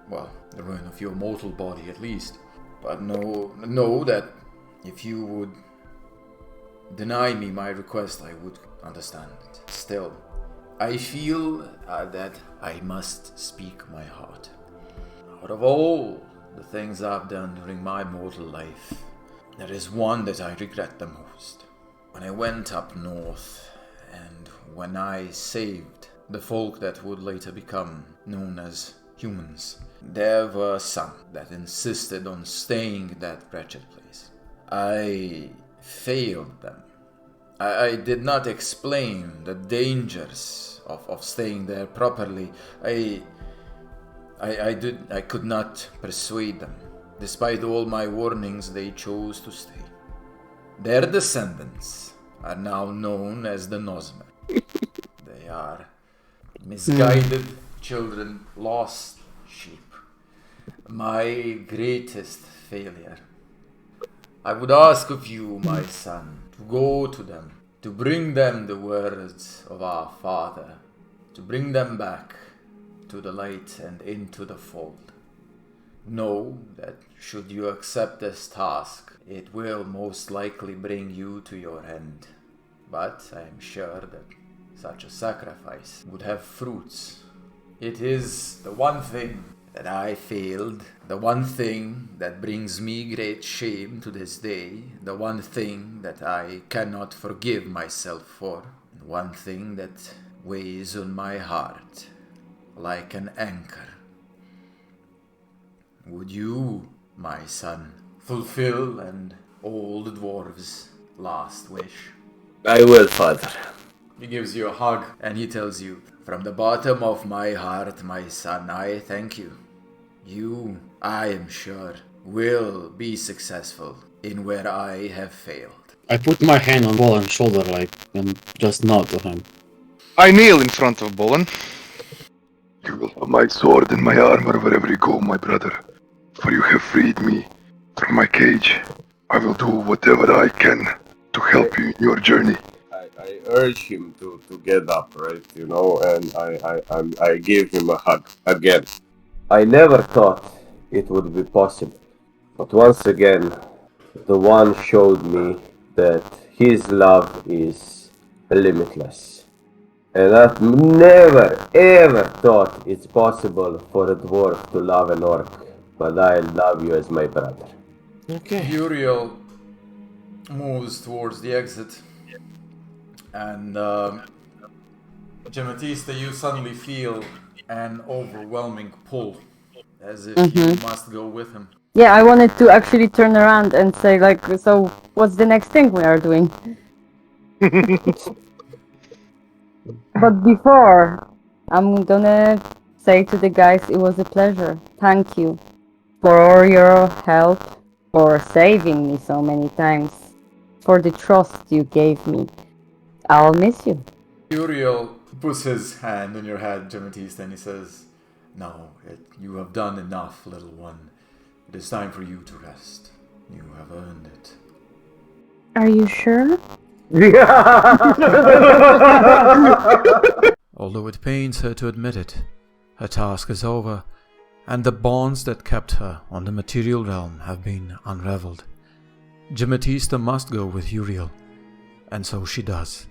Well, the ruin of your mortal body at least. But know that if you would deny me my request, I would understand it. Still, I feel that I must speak my heart. Out of all the things I've done during my mortal life, there is one that I regret the most. When I went up north, and when I saved the folk that would later become known as humans, there were some that insisted on staying in that wretched place. I failed them. I did not explain the dangers of staying there properly. I could not persuade them. Despite all my warnings, they chose to stay. Their descendants are now known as the Nosmen. They are misguided children, lost sheep. My greatest failure. I would ask of you, my son, to go to them, to bring them the words of our Father, to bring them back to the light and into the fold. Know that should you accept this task, it will most likely bring you to your end. But I am sure that such a sacrifice would have fruits. It is the one thing that I failed, the one thing that brings me great shame to this day, the one thing that I cannot forgive myself for, and one thing that weighs on my heart like an anchor. Would you, my son, fulfill an old dwarf's last wish?" I will, Father. He gives you a hug and he tells you, "From the bottom of my heart, my son, I thank you. You, I am sure, will be successful in where I have failed." I put my hand on Bolan's shoulder, and just nod to him. I kneel in front of Bolan. You will have my sword and my armor wherever you go, my brother, for you have freed me from my cage. I will do whatever I can to help you in your journey. I urge him to get up, right? And I give him a hug again. I never thought it would be possible, but once again, the one showed me that his love is limitless. And I've never ever thought it's possible for a dwarf to love an orc, but I love you as my brother. Okay. Uriel moves towards the exit, and Jematista, you suddenly feel an overwhelming pull, as if you must go with him. Yeah, I wanted to actually turn around and say, like, so what's the next thing we are doing? But before, I'm gonna say to the guys, it was a pleasure. Thank you for all your help, for saving me so many times, for the trust you gave me. I'll miss you. Uriel puts his hand on your head, Jematista, and he says, "No, you have done enough, little one. It is time for you to rest. You have earned it." Are you sure? Although it pains her to admit it, her task is over, and the bonds that kept her on the material realm have been unraveled. Gimatista must go with Uriel, and so she does.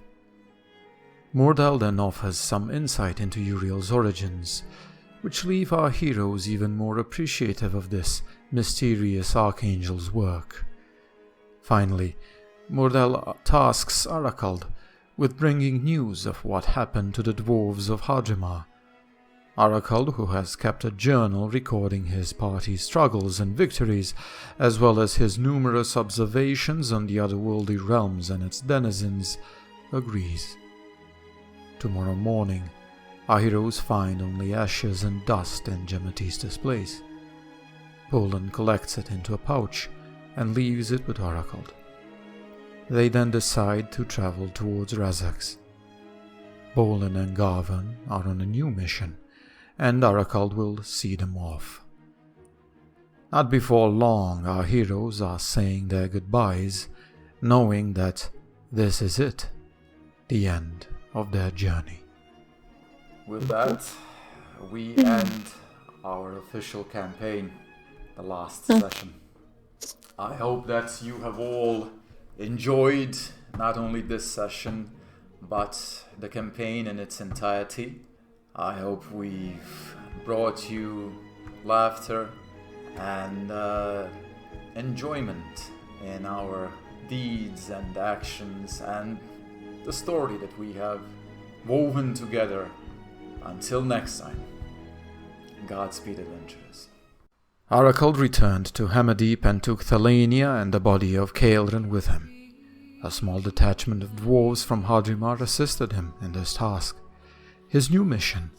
Mordell then offers some insight into Uriel's origins, which leave our heroes even more appreciative of this mysterious archangel's work. Finally, Mordell tasks Arakald with bringing news of what happened to the dwarves of Hadrimar. Arakald, who has kept a journal recording his party's struggles and victories, as well as his numerous observations on the otherworldly realms and its denizens, agrees. Tomorrow morning, our heroes find only ashes and dust in Gematista's place. Poland collects it into a pouch and leaves it with Arakald. They then decide to travel towards Razax. Bolin and Garvan are on a new mission, and Arakald will see them off. Not before long, our heroes are saying their goodbyes, knowing that this is it, the end of their journey. With that, we end our official campaign, the last session. I hope that you have all enjoyed not only this session, but the campaign in its entirety. I hope we've brought you laughter and enjoyment in our deeds and actions and the story that we have woven together. Until next time, Godspeed, adventurers. Arakald returned to Hamadip and took Thalania and the body of Kaelran with him. A small detachment of dwarves from Hadrimar assisted him in this task. His new mission: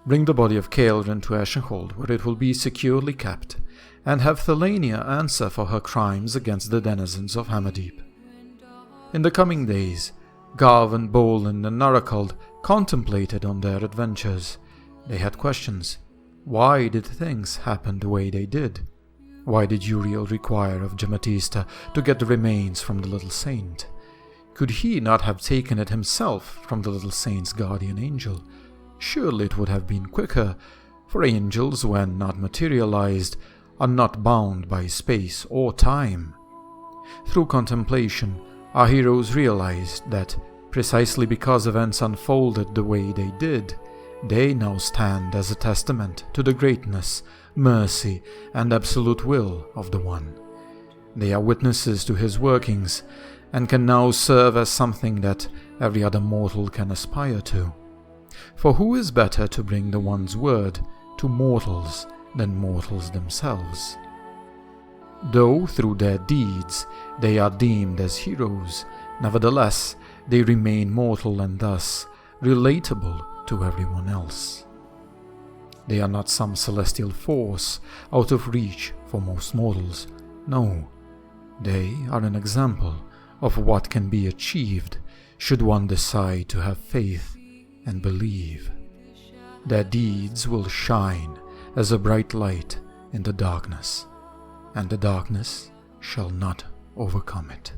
bring the body of Kaelran to Ashenhold, where it will be securely kept, and have Thalania answer for her crimes against the denizens of Hamadip. In the coming days, Garvan, Bolin, and Arakald contemplated on their adventures. They had questions. Why did things happen the way they did? Why did Uriel require of Gimatista to get the remains from the little saint? Could he not have taken it himself from the little saint's guardian angel? Surely it would have been quicker, for angels, when not materialized, are not bound by space or time. Through contemplation, our heroes realized that, precisely because events unfolded the way they did, they now stand as a testament to the greatness, mercy, and absolute will of the One. They are witnesses to his workings, and can now serve as something that every other mortal can aspire to. For who is better to bring the One's word to mortals than mortals themselves? Though through their deeds they are deemed as heroes, nevertheless they remain mortal and thus relatable to everyone else. They are not some celestial force out of reach for most mortals. No, they are an example of what can be achieved should one decide to have faith and believe. Their deeds will shine as a bright light in the darkness, and the darkness shall not overcome it.